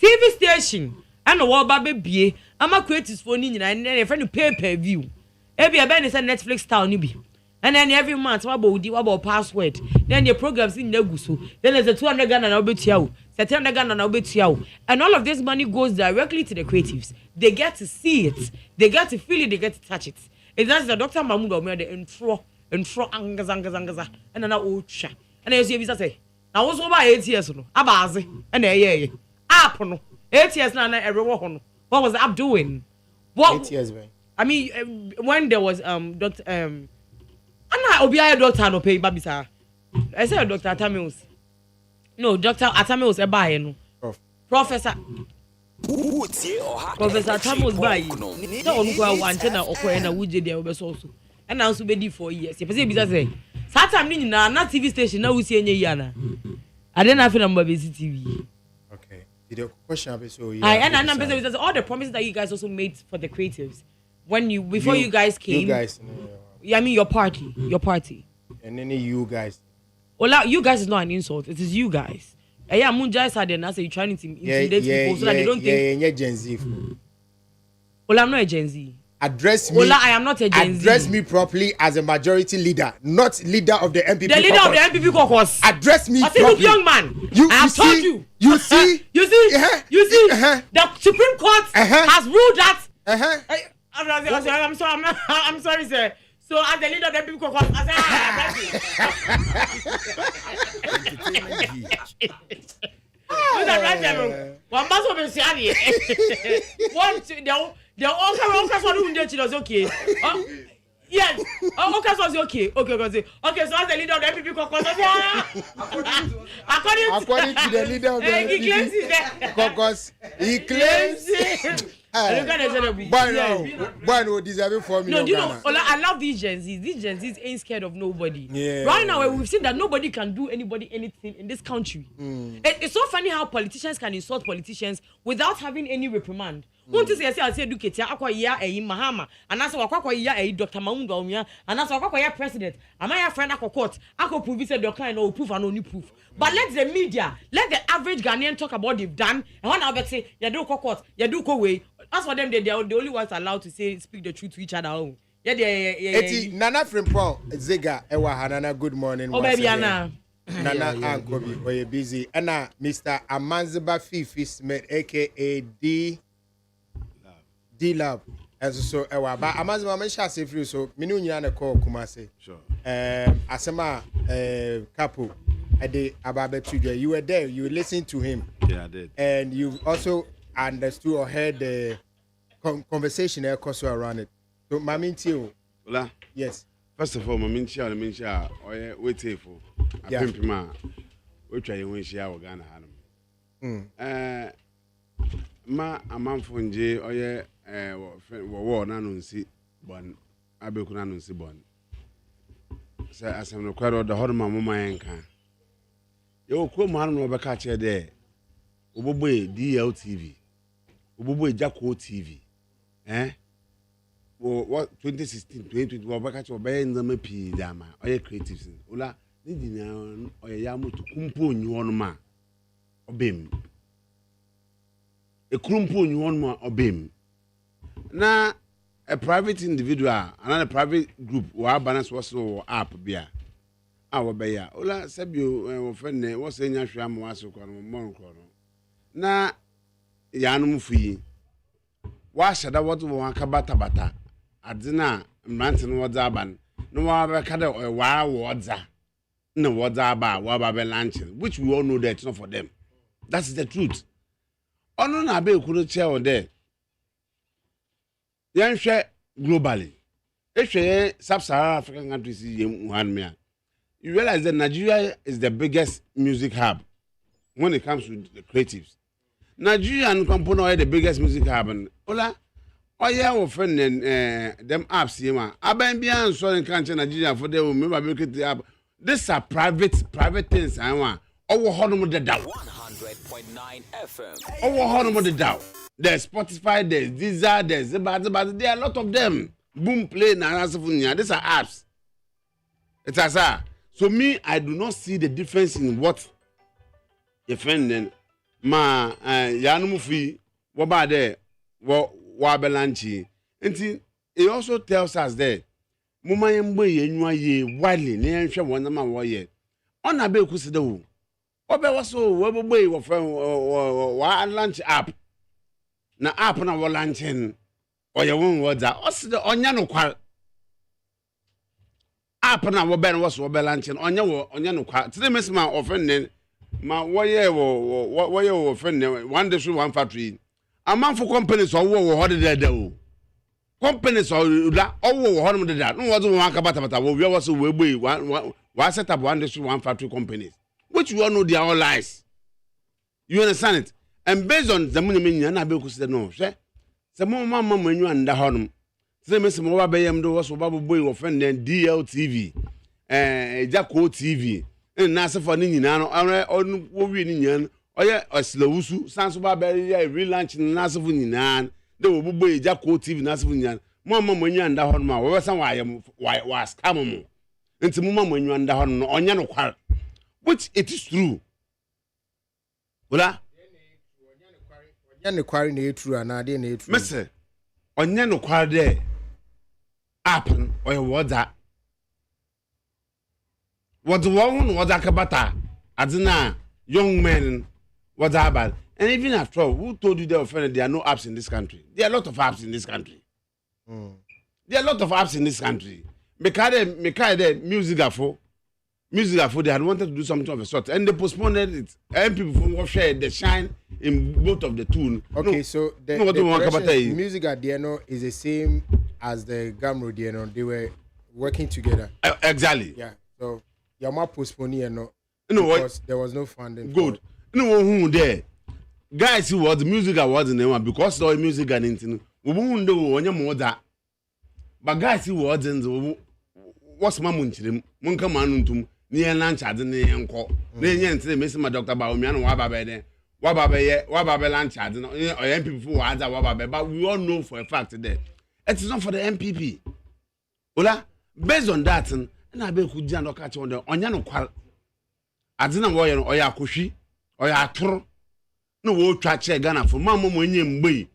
TV station, and a wall baby, I'm a creative for Nina and then a friend pay per view. Every a is a Netflix town, be. And then every month, what about password? Then your programs in Negusu. Then there's a 200 Ghana and I'll bet you. 700 Ghana and I'll bet you. And all of this money goes directly to the creatives. They get to see it. They get to feel it. They get to touch it. It's not the Dr. Mahmoud or the intro, angaza. And then I will chat. And then you say, I was over 8 years. Abazi. And yeah. Apono. 8 years now, everyone. What was the app doing? What 8 years, man. I mean, when there was Dr. Anna Obiya doctor no pay babisa. I said Dr. Atamios. No, Dr. Atamios e ba no. Professor Atamios ba yi. So on go wante na okoye na wuje dia obeso so. And now so be di 4 years. You person bisa say, "That time ni na TV station na wusi enye yi ana." I didn't have number base TV. Okay. The question be so yeah. And I'm all the promises that you guys also made for the creatives when before you guys came. You guys. I mean your party. And then you guys. Well, you guys is not an insult. It is you guys. Yeah, Munjai said then I say you're trying to intimidate people so that they don't think. Yeah, Gen Z. Well, I'm not a Gen Z. Address me. Well, I am not a Gen Z. Address me properly as a majority leader, not leader of the MPP. The leader of the MPP caucus. Address me properly. Look, young man. I have told you. You see. The Supreme Court has ruled that. I'm sorry, sir. So as the leader of the people, one must have been saying, the all okay. Yes. Okay, so it's okay. Okay, so as the leader of the MPP according to the leader of the MPP caucus, he claims Boy, no deserve for me. No, you know, I love these Gen Zs. These Gen Zs ain't scared of nobody. Yeah. Right now, we've seen that nobody can do anybody anything in this country. It's so funny how politicians can insult politicians without having any reprimand. Won't you say I say educate akwa ya Mahama and as akwa ya Dr. Mahmoud Bawumia and as akwa ya president am I a friend akwa court akwa prove say the kind no proof and only proof but let the media let the average Ghanaian talk about they've done and when I say you do court you do go way as for them they are the only ones allowed to speak the truth to each other. Yeah. Nana Frimpong Zega Ewa Hanana good morning. Oh baby Anna. Nana Ankobi or you busy Anna Mr. Amanziba Fifi Smith aka D Lab as so ewa ba Amanziba men sha say free so me nyina na call Kumasi. Sure. Asema couple ade ababe tudwa you were there you listened to him. Yeah, I did. And you also understood or heard the conversation around it. So Maminti Ola. Yes. First of all, Maminti or wait for a pimpima. We try when she our Ghana Hanum. Ma a man for J or war nanunsi bon abekuna nunsi bon. So as I'm quite the Horma Mama Enka. You come on over catch there. Uboboy DLTV. Uboboy Jacko TV. what 2016 2020 wo baka cho be nzama pii dama oye creatives ola ni nyina oye ya moto kumpo nyi hono ma obem e kumpo nyi hono ma obem na a private individual and a private group wa balance was app bia wo be ya ola sabio wo fenne wo se nya hwa ma waso kwa no mo na ya no mfuyi wa shada wodo won aka bata adina mrante no wodza aban no wa be kada wa wodza na wodza aba wa ba be lunch which we all know that it's not for them. That's the truth. Ono na be kuro che o there yan hwe globally ehwe sub-Saharan African countries you realize that Nigeria is the biggest music hub when it comes to the creatives. Nigerian company are the biggest music hub and ola oya wo friend them apps here aban bia so in country Nigeria for them remember make the app. These are private things I want owo hono the down 100.9 FM owo hono the down. There's Spotify, there's Deezer, there's but there are a lot of them. Boom play na these are apps. It's as so me I do not see the difference in what your friend then ma yanu fi wo ba there wo abelanchi. It also tells us that muma yembo ye nwa ye wale na yenhwe wona ma wo ye ona be kuside wo obe waso wo boy wo friend wa launch app na app na wo launching oye won woda oside onya no kwal app na wo be no wo launching onya no kwal tire mesima offend ma wo ye wo friend one day so one factory amanfo companies wo ho de o companies la wo ho no de no wo zo wan ka bata wo we was we boy wa set up one day so one factory companies which you all know they are all lies. You understand it? And based on the money na be consider no hwe se mo mama manyu anda honum se me se mo ba bayam do was ba boy wo friend den DLTV Jako TV na se for ni nyina no onu wo wi ni nyina oye oslawusu sanso ba ba ya relaunch na se for nyina de wo boy Jako TV na se for nyina mo mama manyu anda honum a wo san wa scam mo enti mo mama manyu anda honum no onye no kwar which it is true. Ola onye no kwar na true ana de na true mese onye no kwar de happen or what that what one was akabata adina young men what about and even after all, who told you there are no apps in this country? There are a lot of apps in this country. There are a lot of apps in this country because music afo they had wanted to do something of a sort and they postponed it and people from share the shine in both of the tune. Okay, no, so the music at Diano is the same as the Gamro Diano. They were working together. Exactly. Yeah. So Yama postponing because there was no funding. Good. No who there. Guys who was the music awards in the one because the music and anything. We won't do on your mother. But guys who was in the what's mamunchim, Munka Manuntum. Near lunch at the name call. Then Miss Dr. Baumian, Wababe, Wababe lunch at the MPP for Wababe, but we all know for a fact that it is not for the MPP. Ola, based on that, and I be who Jano catch on the Onyano Qual. I didn't worry or ya kushi or ya tro. No woe track Ghana for Mamma when you mbui.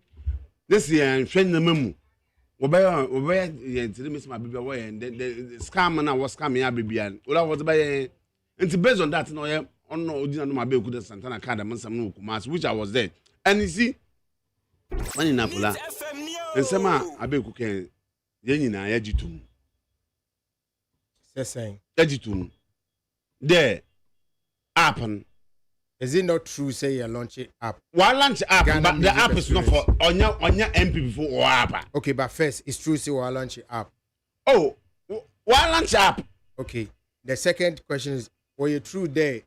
This year and friend the memo. Obey to miss my baby away and the scam and I was coming up baby and all I was by and based on that no on my baby could Santana card and some no Kumasi which I was there and you see when in Apula and some I be cooking yenina yajitum saying yajitum there happen. Is it not true? Say you launch it app. Why launch app? Ghana but the app is not for on your MP before or app. Okay, but first it's true. Say why launch app? Oh, why launch app? Okay. The second question is: were you true there?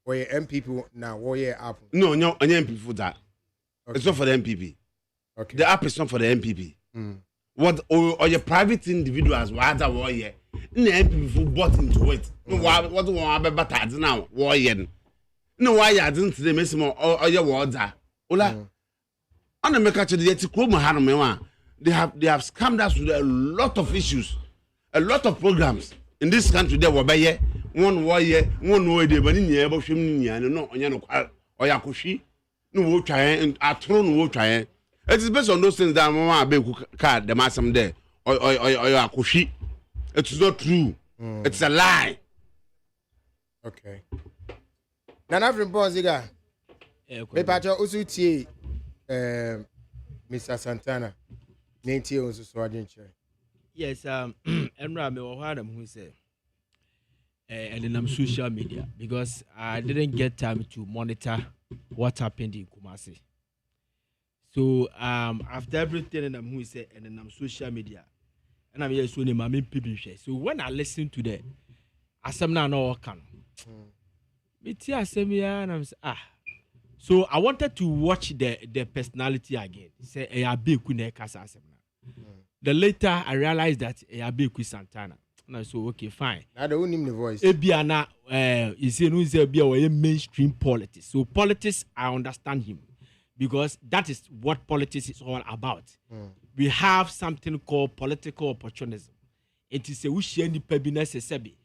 Were you MPP now? Were you app? No, on your MPP for that. Okay. It's not for the MPP. Okay. The app is not for the MPP. What or your private individuals? What are warrior? The MPP bought into it. What do you want about now? Warrior. No, why I didn't say Messimo or your words are. Ola, on the make the Yeti Kuma Hanome, they have scammed us with a lot of issues, a lot of programs in this country. There were by one way, but in the able no onyano or yakushi, no try and a throne will try. It is based on those things that Mama Be card the massam there or yakushi. It's not true. It's a lie. Okay. Nana from Bonziga. Me pacho usuti Mr. Santana. Nenti onso so adwenche. Yes, Emra me wo hana who say and in social media because I didn't get time to monitor what happened in Kumasi. So after everything and I'm who say and then I'm social media and I'm here so my main people share. So when I listen to the assembly no can me tia assembly and I'm so I wanted to watch the personality again. Say a big kune kasa assembly. The later I realized that a big Santana. No, so okay, fine. I don't name the voice. Ebiana is a mainstream politics. So politics, I understand him because that is what politics is all about. We have something called political opportunism. It is a wish any pebiness sebi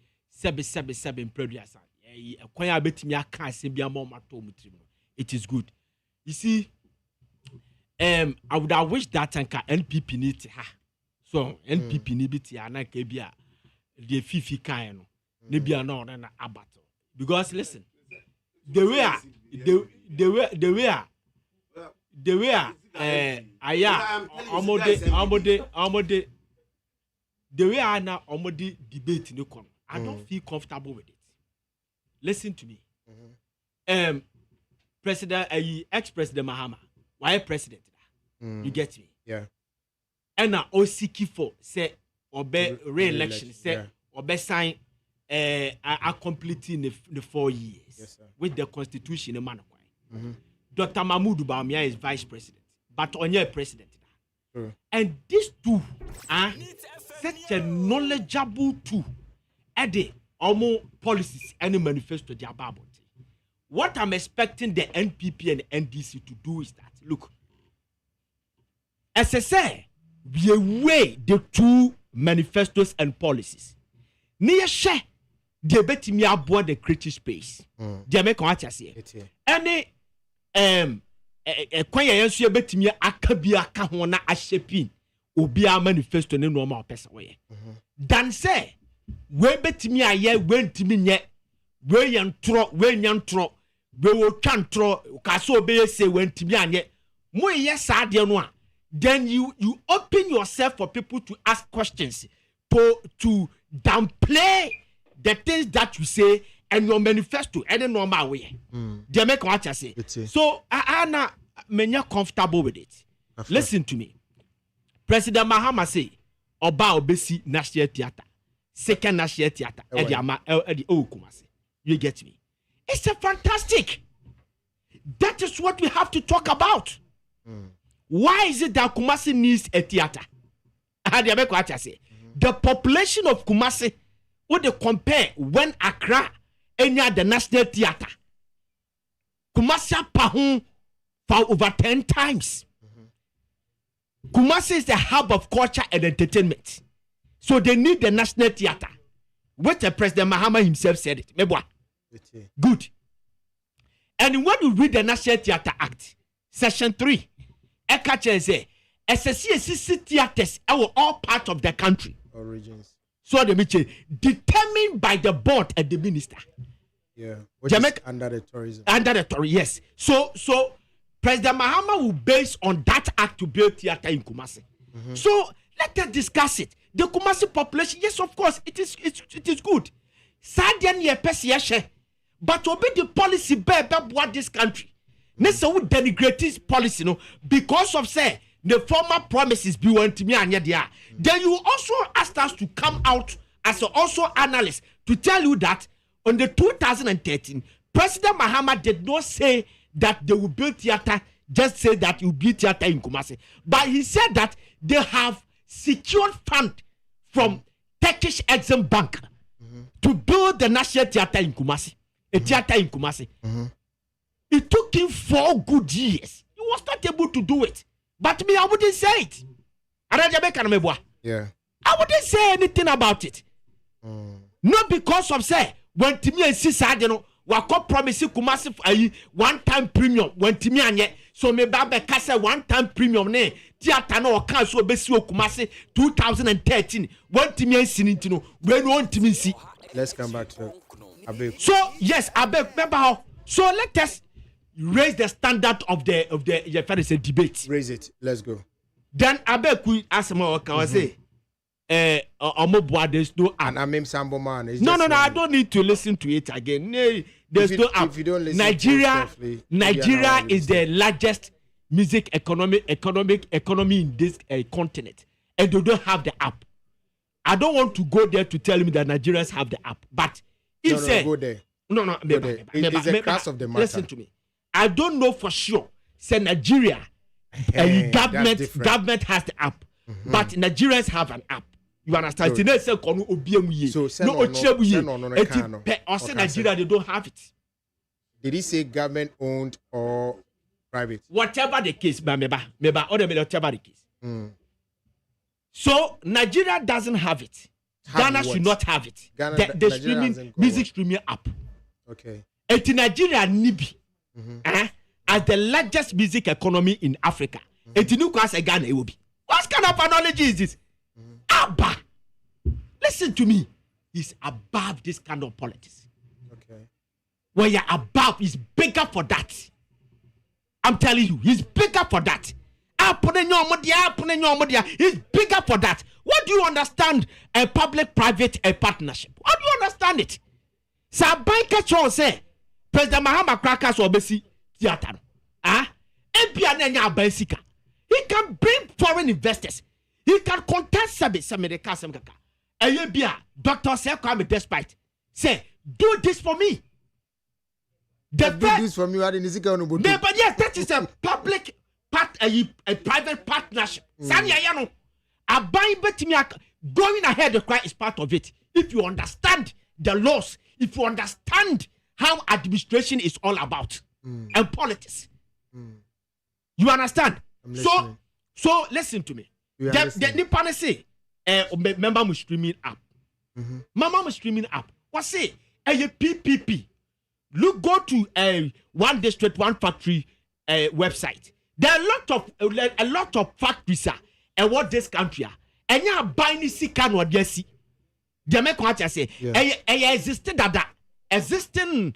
in previous. It is good. You see, I would have wished that NPP need to ha. So NPP need to na kebia the fifi kind maybe no na abato. Because listen, the way the way I now omode debate no come. I don't feel comfortable with it. Listen to me. President ex-president Mahama, why president? You get me? Yeah. And now OCK for say obey re-election, say obey sign completing the 4 years. Yes, with the constitution in man. Dr. Mahmoud Bawumia is vice president, but Onye president. And these two are such a knowledgeable two at the almost policies and manifesto their Bible. What I'm expecting the NPP and NDC to do is that look, as I say, we weigh the two manifestos and policies. Near share the bet me aboard the creative space. They make what I say. Any kwanya yensu bet me akabia ka ho na ashepin obi a manifesto ne normal person we. Dan say we bet me aye we ntimi nye we yantro we nyantro we wo twantro ka so be say we ntimi anye mo yes ade no a then you open yourself for people to ask questions to downplay the things that you say and your manifesto any normal way. They make what I say. So I menya comfortable with it. Listen to me. President Mahama say Oba Obesi National Theatre, second National Theatre, Kumasi. You get me? It's a fantastic. That is what we have to talk about. Why is it that Kumasi needs a theater? They make what I say. The population of Kumasi, what they compare when Accra any the National Theatre, Kumasi pahun for over 10 times. Kumasi is the hub of culture and entertainment, so they need the National Theatre. What the President Mahama himself said it. Good. And when you read the National Theatre Act, Section 3, Ekache say, SSC theaters are all part of the country. Origins. So the Michel determined by the board and the minister. Yeah. Which is under the tourism. Under the tourism, yes. So President Mahama will base on that act to build theater in Kumasi. So let us discuss it. The Kumasi population, yes, of course, it is good. Sadian ye pesi but obey the policy what this country. Nessa would denigrate this policy, no, because of say the former promises be want to me and yet. Then you also asked us to come out as also analysts to tell you that on the 2013, President Mahama did not say that they will build theater, just say that you build theater in Kumasi. But he said that they have secured fund from Turkish Exim Bank to build the National Theater in Kumasi, a theater in Kumasi. It took him 4 good years. He was not able to do it. But me, I wouldn't say it. Yeah. I wouldn't say anything about it. Not because of say when Timmy and Sisa, you know, wako promise Kumasi one-time premium when Timmy anye. So me babe kase one-time premium ne theater no kan so besi Kumasi 2013 when Timmy and Sinintino when one Timmy see. Let's come back to Abeg. So yes, Abeg, remember how. So let us raise the standard of the debate. Raise it. Let's go. Then Abeg we ask more can say there's no and I mean Sambo man. No, I don't need to listen to it again. There's no app. If you don't listen Nigeria is the largest music economy in this continent, and they don't have the app. I don't want to go there to tell me that Nigerians have the app, but if go there. No, it's a class of the matter. Listen to me. I don't know for sure. Say Nigeria, government has the app, but Nigerians have an app. You understand? So Nigeria, they don't have it. Did he say government owned or private? Whatever the case, whatever the case. So Nigeria doesn't have it. Ghana should not have it. The streaming music streaming app. Okay. And Nigeria nibi as the largest music economy in Africa. And Ghana will be. What kind of analogy is this? Abba, listen to me. He's above this kind of politics. Okay. When you're above, he's bigger for that. I'm telling you, he's bigger for that. He's bigger for that. What do you understand a public-private partnership? How do you understand it? Sabaika Cho say, President Mahama Krakas Obesi Theater. He can bring foreign investors. He can contest service. Dr. Sekwame despite say, do this for me. Do this for me. But yes, that is a public a private partnership. Going ahead the cry is part of it. If you understand the laws, if you understand how administration is all about and politics, you understand. So listen to me. The Nippon say member streaming app. Mama streaming app. What say? A PPP. Look, go to one district, one factory website. There are a lot of factories and what this country and you are buying si can what you see. The American what I say existing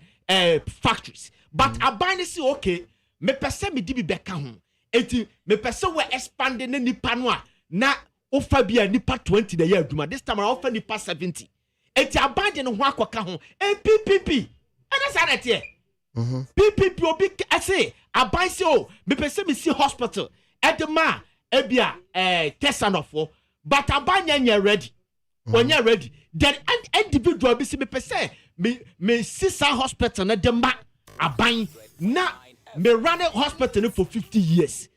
factories, but I buying si okay. Me person me dibi beka home. Eti me person we expanding ni panwa na offer be nipa 20 the year duma. This time I offer nipa 70. Eti abandon no ho akoka ho. PPP. And that's how that here. PPP obi I say aban say oh me person me see hospital edema ebia tesanofo but aban nya ready. When you ready then individual be see me person me see sa hospital na edema aban na me run a hospital for 50 years.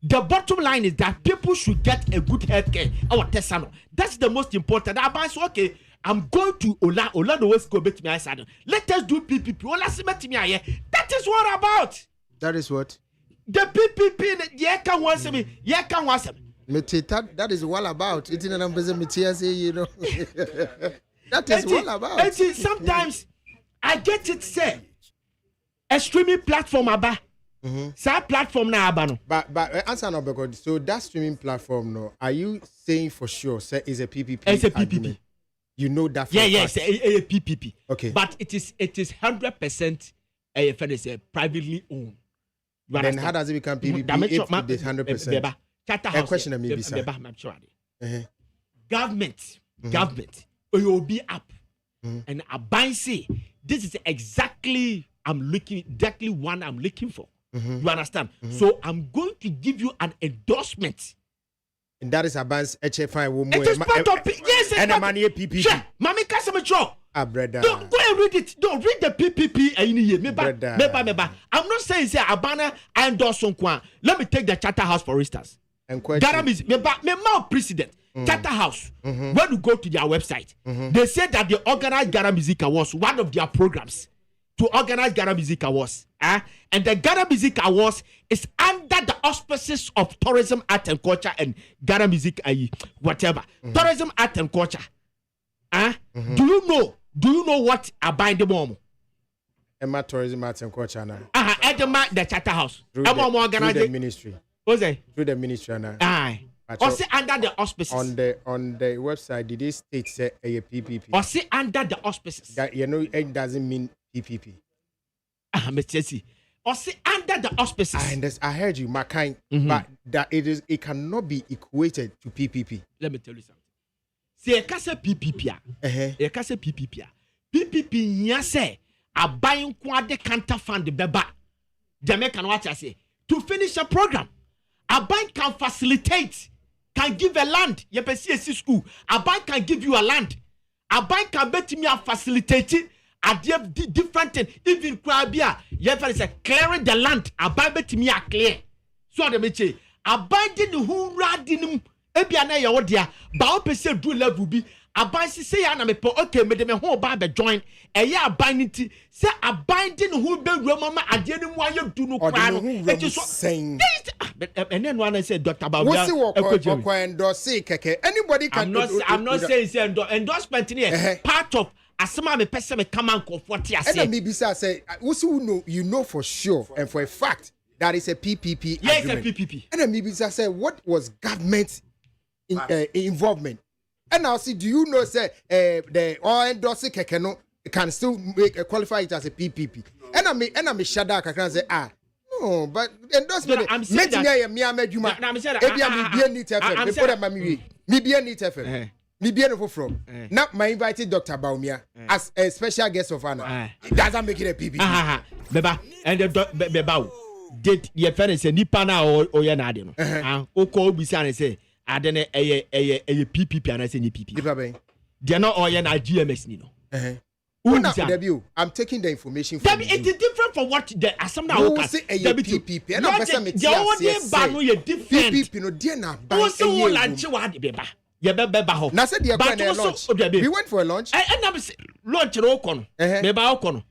The bottom line is that people should get a good health care. Our tesano. That's the most important. Aban say okay, I'm going to Ola the West go back to me. I said, let us do PPP. Ola see me here. That is what about. That is what? The PPP. Yeah, can once me. Yeah, can once me. That is all about. It's in an you know. That is all about. Sometimes I get it say a streaming platform aba. Platform na abano. But answer no because so that streaming platform no. Are you saying for sure say is a PPP? It's a PPP. Argument? You know that for it's a PPP. Okay. But it is 100% privately owned. Then how does it become PPP if it is 100%? A question maybe sir. Government OLA app and I buy say this is exactly one I'm looking for. You understand? So I'm going to give you an endorsement. And that is advanced HFI woman. It is part of yes, and a money PPP. Sure. Mami Kasamacho. Brother. Don't go and read it. Don't read the PPP. Meba. I'm not saying say Abana I endorse on Kwan. Let me take the Charter House for instance. And question. Garam is Mema president. Charter House. When you go to their website, they say that they organized Ghana Music Awards, one of their programs, to organize Ghana Music Awards. And the Ghana Music Awards is under the auspices of Tourism, Art and Culture and Ghana Music, whatever. Tourism, Art and Culture. Do you know what I bind the mom? Emma Tourism, Art and Culture now. Edema the Charterhouse. Through the ministry. What's that? Through the ministry now. Or say under the auspices. On the website, did it state say a PPP? Or say under the auspices. That it doesn't mean PPP. Mr. C. Or say under the auspices. I heard you, my kind, but that it cannot be equated to PPP. Let me tell you something. See, a case PPP. A case PPP. PPP yase a buying quad can't fund the beba. Jamaican watch I say to finish a program. A bank can facilitate, can give a land. You can see school. A bank can give you a land. A bank can bet me a facilitating a different thing. Even Krabia, you can say clearing the land. A bank bet me a clear. So the meche. A bank didn't who radinum. Ebiana ya odia. Ba opese do level be. A bank say ya na me po okay me de me ho ba be join. Eya a bank nti say a bank didn't who be mama ade ni mu aye do no kwa no. It is saying. And then one I said, Dr. Babia. Anybody can. I'm not saying endorsement here. Part of asema me person me come and comfort you. And maybe say, you know for sure and for a fact that is a PPP. Yes, a PPP. And then maybe say, what was government involvement? And now see, do you know say the or endorse keke can still qualify it as a PPP? And I me shada kakran say no, but endorsement. I'm saying that. I'm saying that. Now, my invited Dr. Baumia as a special guest of honor. It doesn't make it a PPP. Beba, and the Beba did your parents a Nipana or Yanadino. O call Bisan and say, I don't know a PPP and I say PPP. They are not all yan GMS Nino. I'm taking the information from you. It is different from what the assembly say a PPP. And I'm different. PPP no dear na buy. Also lunch what beba. We went for a lunch. And I'm lunch okon. Beba okon.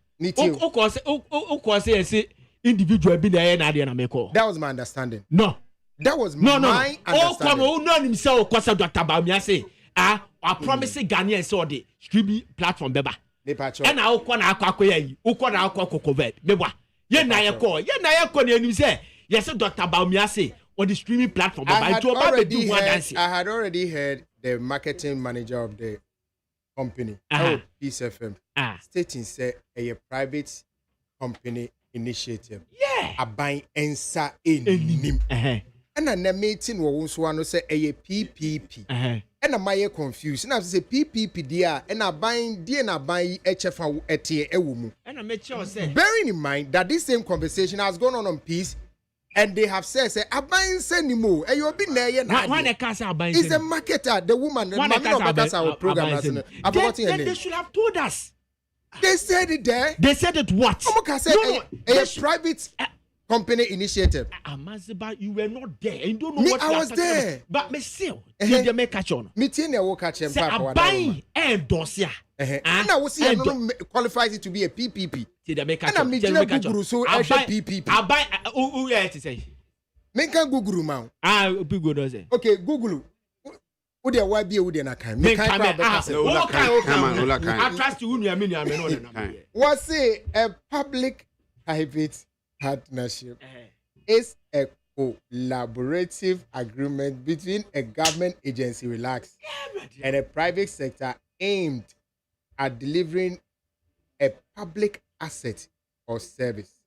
Okon individual be there na dey na make call. That was my understanding. No. That was my understanding. Okon no himself kwasa Dr. Baumia say, I promise Ghanaians so the streaming platform beba. And I will na akwa yi ukwa na akwa kokovet mebwa ye na ye call na enu say yes Dr. Baumia say on the streaming platform I had already heard the marketing manager of the company Peace FM stating say a private company initiative a buying ensa enim and a meeting wo so ano say a PPP and am I confused? And I say PPP dia and I buying dia na buying HFA etie ewumu. And I make sure say bearing in mind that this same conversation has gone on Peace, and they have said say abayin say ni mo e you be na ye na. Why the cast abayin? Is the marketer, the woman, the man of that's our program. I've forgotten her name. They should have told us. They said it there. They said it what? A private company initiative. Amaziba, you were not there. You don't know what I was there. But me still, you make catch on. Me tell you, catch him. Say a buying and dossier. And I will see. I don't qualifies it to be a PPP. See the make catch on. And I'm Google so I PPP. I buy. Who yeah to say? Make a Google man. Google does it. Okay, Google. Who there? Why be who there? Na kind. Me kind. I trust you. Who you mean? I mean. What's a public-private partnership is a collaborative agreement between a government agency, and a private sector aimed at delivering a public asset or service.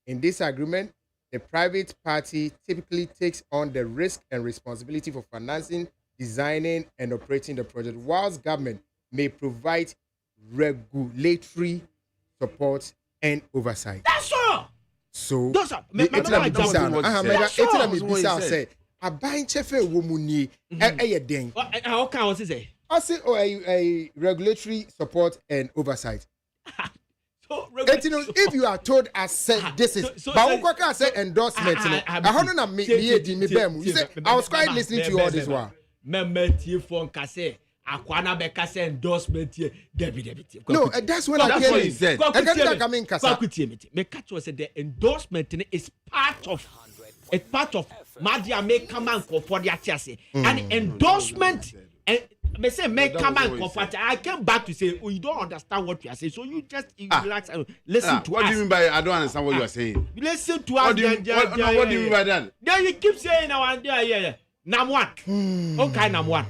In this agreement, the private party typically takes on the risk and responsibility for financing, designing, and operating the project, whilst government may provide regulatory support and oversight. That's all. So, that's all. Say, a buying chefe womuni a ding. How can I say? I say, a regulatory support and oversight. If you are told I said this is, but I said endorsement. I was quite listening to you all this while. Member phone case Akwana beka say endorsement here. Debbie. No, that's what I what he said. I mean, me catch was the endorsement is part of Madia make come and for the atiase. And endorsement and me say make come and comfort. I came back to say, oh, you don't understand what we are saying, so you just relax and listen to us. What do you mean by I don't understand what you are saying? Listen to us. What do you mean by that? Then you keep saying yeah. Number one. Okay, number one.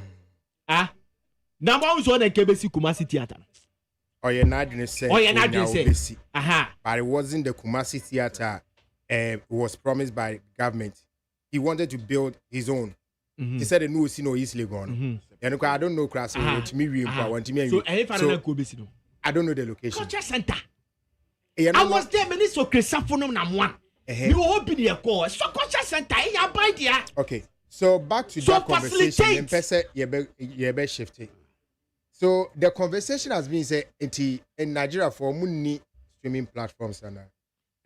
Number one is one in KBC Kumasi Theatre. Oh, you're not going to say. But it wasn't the Kumasi Theatre. It was promised by the government. He wanted to build his own. He said, "No, see, no, easily gone." And I don't know, class. So, I don't know the location. Culture Center. I was there, Minister Chrysaphonum number one. You open your call. So Culture Center, okay. So back to that conversation. Shifting. So the conversation has been said in Nigeria for money streaming platforms and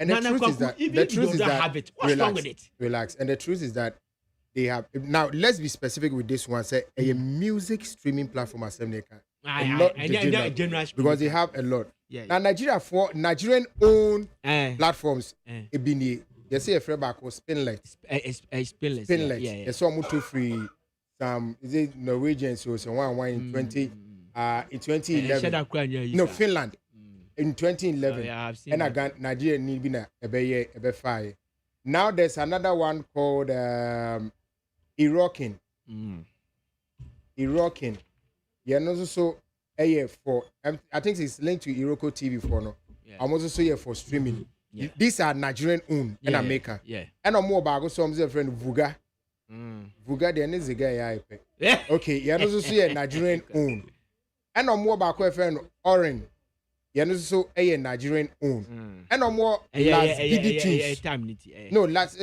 the truth is that what's wrong with it? Relax. And the truth is that they have now. Let's be specific with this one. Say a music streaming platform as because they have a lot. Now Nigeria for Nigerian owned platforms. They say a free back was Spinlet. Spinlet. Yeah. It's almost too free. Some is it Norwegian? So it's one in 2011. No, Finland in 2011. And again, Nigeria need be a fire. Now there's another one called Irokin. Irokin. Yeah, and also for I think it's linked to Iroko TV for no. I'm also here for streaming. Yeah. These are Nigerian owned in America. Yeah. And I'm more about some friend Vuga. Vuga the is the guy I okay, you also see a Nigerian owned. And I'm more about friend Orange. You also a Nigerian owned. And I'm more Last Giddy Tunes. No, last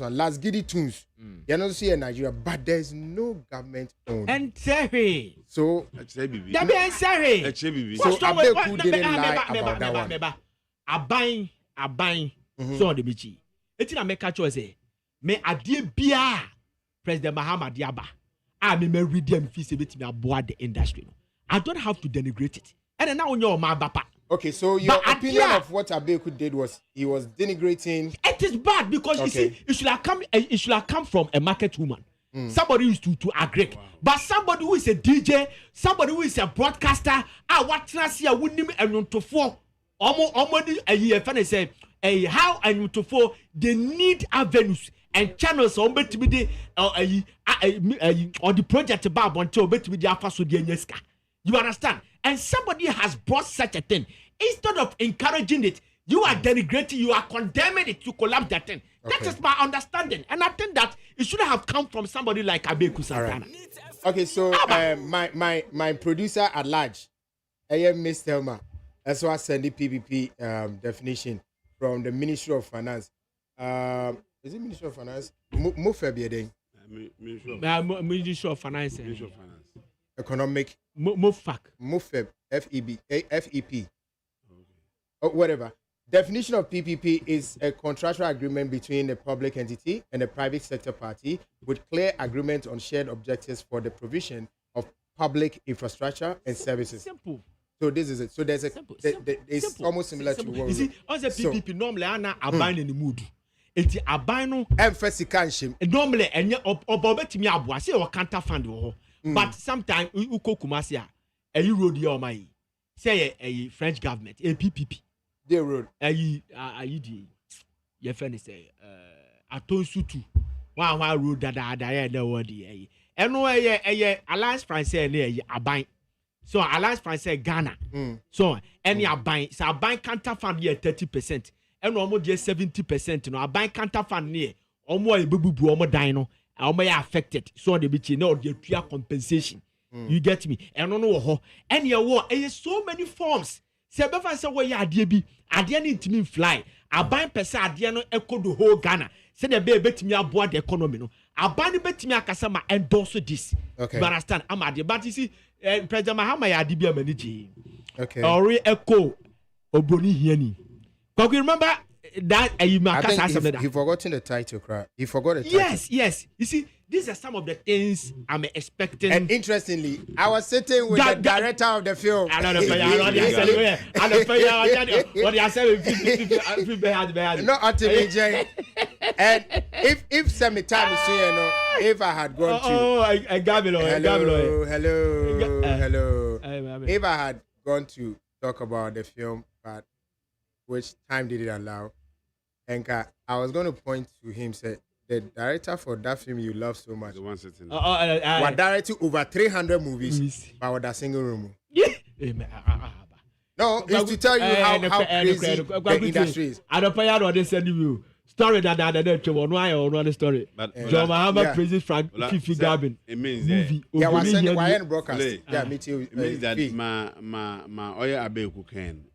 one. Last Giddy Tunes. You also see a Nigeria, but there's no government owned. And sorry. So sorry. So Abeku didn't lie about that one. A buying so the bichi. Eti na make choice me adie bia President Mahama Diaba. Me read them fee se betimi aboa the industry. I don't have to denigrate it. And now on your bapa. Okay, so your opinion of what Abeku did was he was denigrating. It is bad because you see it should have come from a market woman. Somebody used to agree. Wow. But somebody who is a DJ, somebody who is a broadcaster, what see a winning and to four. Almost a year, say, how and to for they need avenues and channels on between or the project about until between the alpha so the you understand? And somebody has brought such a thing. Instead of encouraging it, you are denigrating, you are condemning it to collapse that thing. Okay. That is my understanding. And I think that it should have come from somebody like Abeku Santana. Right. Okay, so my producer at large, Miss Thelma. That's why I send the PPP definition from the Ministry of Finance. Is it Ministry of Finance? Ministry of Finance. Economic. MOFAC. MOFEB. FEP. Or whatever. Definition of PPP is a contractual agreement between a public entity and a private sector party with clear agreement on shared objectives for the provision of public infrastructure and services. Simple. So this is it. So there's it's almost similar to what you see. On the PPP normally ana aban in the mood. Enti aban no emphasis can shim. Normally enye obetimi aboa say o counter fund wo. But sometimes uko Kumasi a road here my say a French government a PPP. The road. The your friend say atonsutu. One road that the word e. Eno Alliance Française na aban. So Alliance Française Ghana. So any aban, so aban counter fund here 30%. And almost 70%. No aban counter fund near almost bubu almost dino. Almost affected. So the bitch no the clear compensation. You get me? And no ho. And your war so many forms. Say befa say where ya adie bi. Adie need to mean fly. Aban pesa adie no echo the whole Ghana. Say the be betimi aboa the economy no. Aban betimi akasa ma endorse this. Okay. You understand? I'm adie but you see President Mahama ya adibia maniji. Okay. Ori echo Oboni hiani. Can you remember that he forgotten the title, cry. He forgot the title. Yes. You see, these are some of the things I'm expecting. And interestingly, I was sitting with the director of the film. I don't know. Not until me, and if some time is you know, if I had gone to hello. If I had gone to talk about the film, but which time did it allow? And I was going to point to him, say the director for that film you love so much. The one sitting. What directed over 300 movies, but with a single room. No, it's to tell you how crazy the industry is. I don't pay out what they send you. Story that one story. John Mahama praises Frank Fifi Gabin. It means movie. Yeah, was sending why broadcast. Yeah, me too. It means that my Oya Abeku can.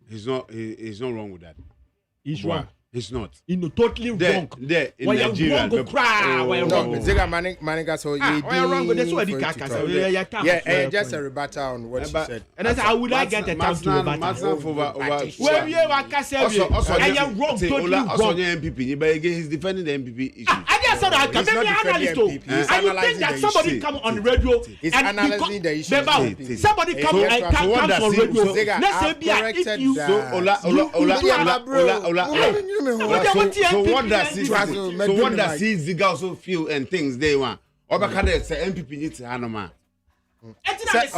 He's not wrong with that. He's wrong. He's not. He's totally wrong. There in Nigeria. Maniga so wrong. That's what he yeah, and just a rebuttal on what she said. And I would like get a chance to rebuttal. Where you are Cassandra. I am wrong. Totally wrong. He's defending the MPP issue. I just said I can be analyst. And you think that somebody come on radio and analyzing the issue. Somebody come on radio. Let's say if you so what does he Ziga also feel and things they want? Obakade say MPP needs to handle man.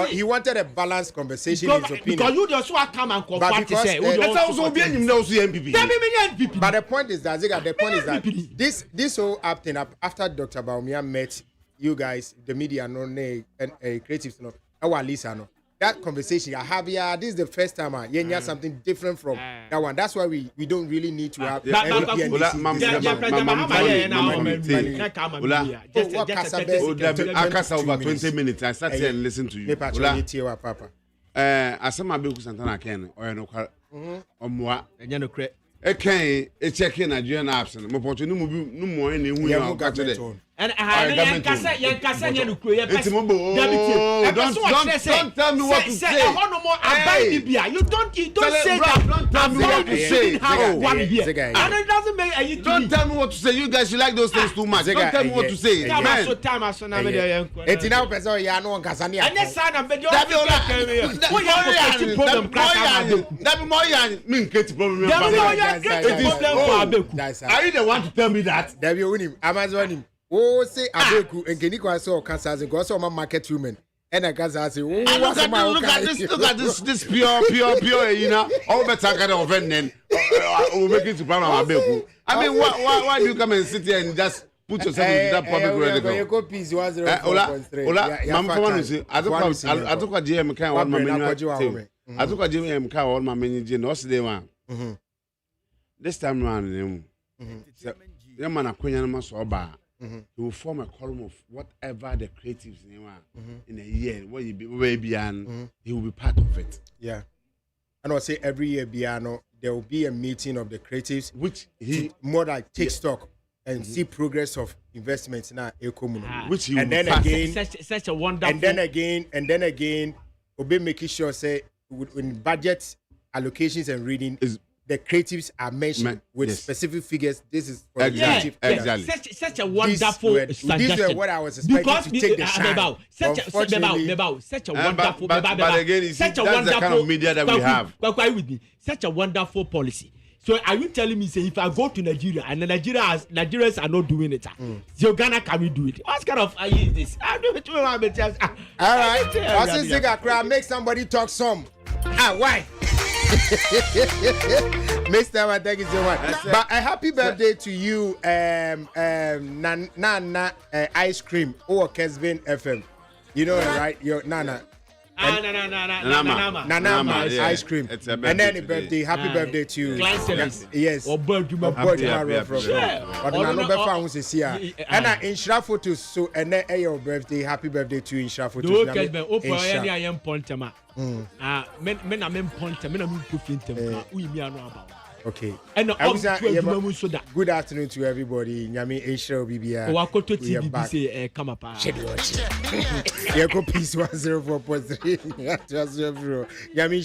He wanted a balanced conversation in his opinion. Because you just want to come and confront to say that's also being him also MPP. But the point is that Ziga, the point is that this whole up thing after Dr. Baumia met you guys, the media and creatives our Lisa no. That conversation I have here, this is the first time I hear something different from that one. That's why we don't really need to have I over 20 minutes. I sat here and listened to you. I said my bill Santana Ken or no omwa. Checking Nigerian apps and no more any and don't tell me what to say. You don't say that. And it doesn't make don't tell me what to say. You guys, you like those things too much. Don't tell me what to say. Are you the one to tell me that? Oh, say Abeku and Keniko saw Kansas and goes on my market women. And I can say, look at this pure, you know, all better kind of event then. We'll make it to Panama Abeku. I mean, why do you come and sit here and just put yourself into that public radio? I took a GM kind of I took a GM kind of my manager, no, day one. This time around, the man, a queen so bad. He will form a column of whatever the creatives in a year. What you be and he will be part of it. Yeah, and I'll say every year, Biano, there will be a meeting of the creatives, which he more like take stock and see progress of investments in our economy. Which he and will then again, such a wonderful. And then again, we'll be making sure say in budget allocations and reading is. The creatives are mentioned with specific figures. This is for exactly. Such a wonderful suggestion. These were what I was expecting to take the shine. Such a wonderful. But again, such a wonderful kind of media that we have. With me, such a wonderful policy. So are you telling me, say, if I go to Nigeria and Nigerians are not doing it, so Ghana can we do it? What kind of is this? I do it. All right. I think I crowd make somebody talk some. Why? Mr. Man, thank you so much. But a happy birthday to you, Nana Ice Cream or Kesvin FM. You know it, right? Your Nana. Nana ice cream. And then a birthday, happy birthday to you. Yes. Or birthday and in photos. So and then your birthday, happy birthday to you in photos. Okay. And good afternoon to everybody. Nyami Asia Bibia. We are back. Come up. Peace 104.3. Nyami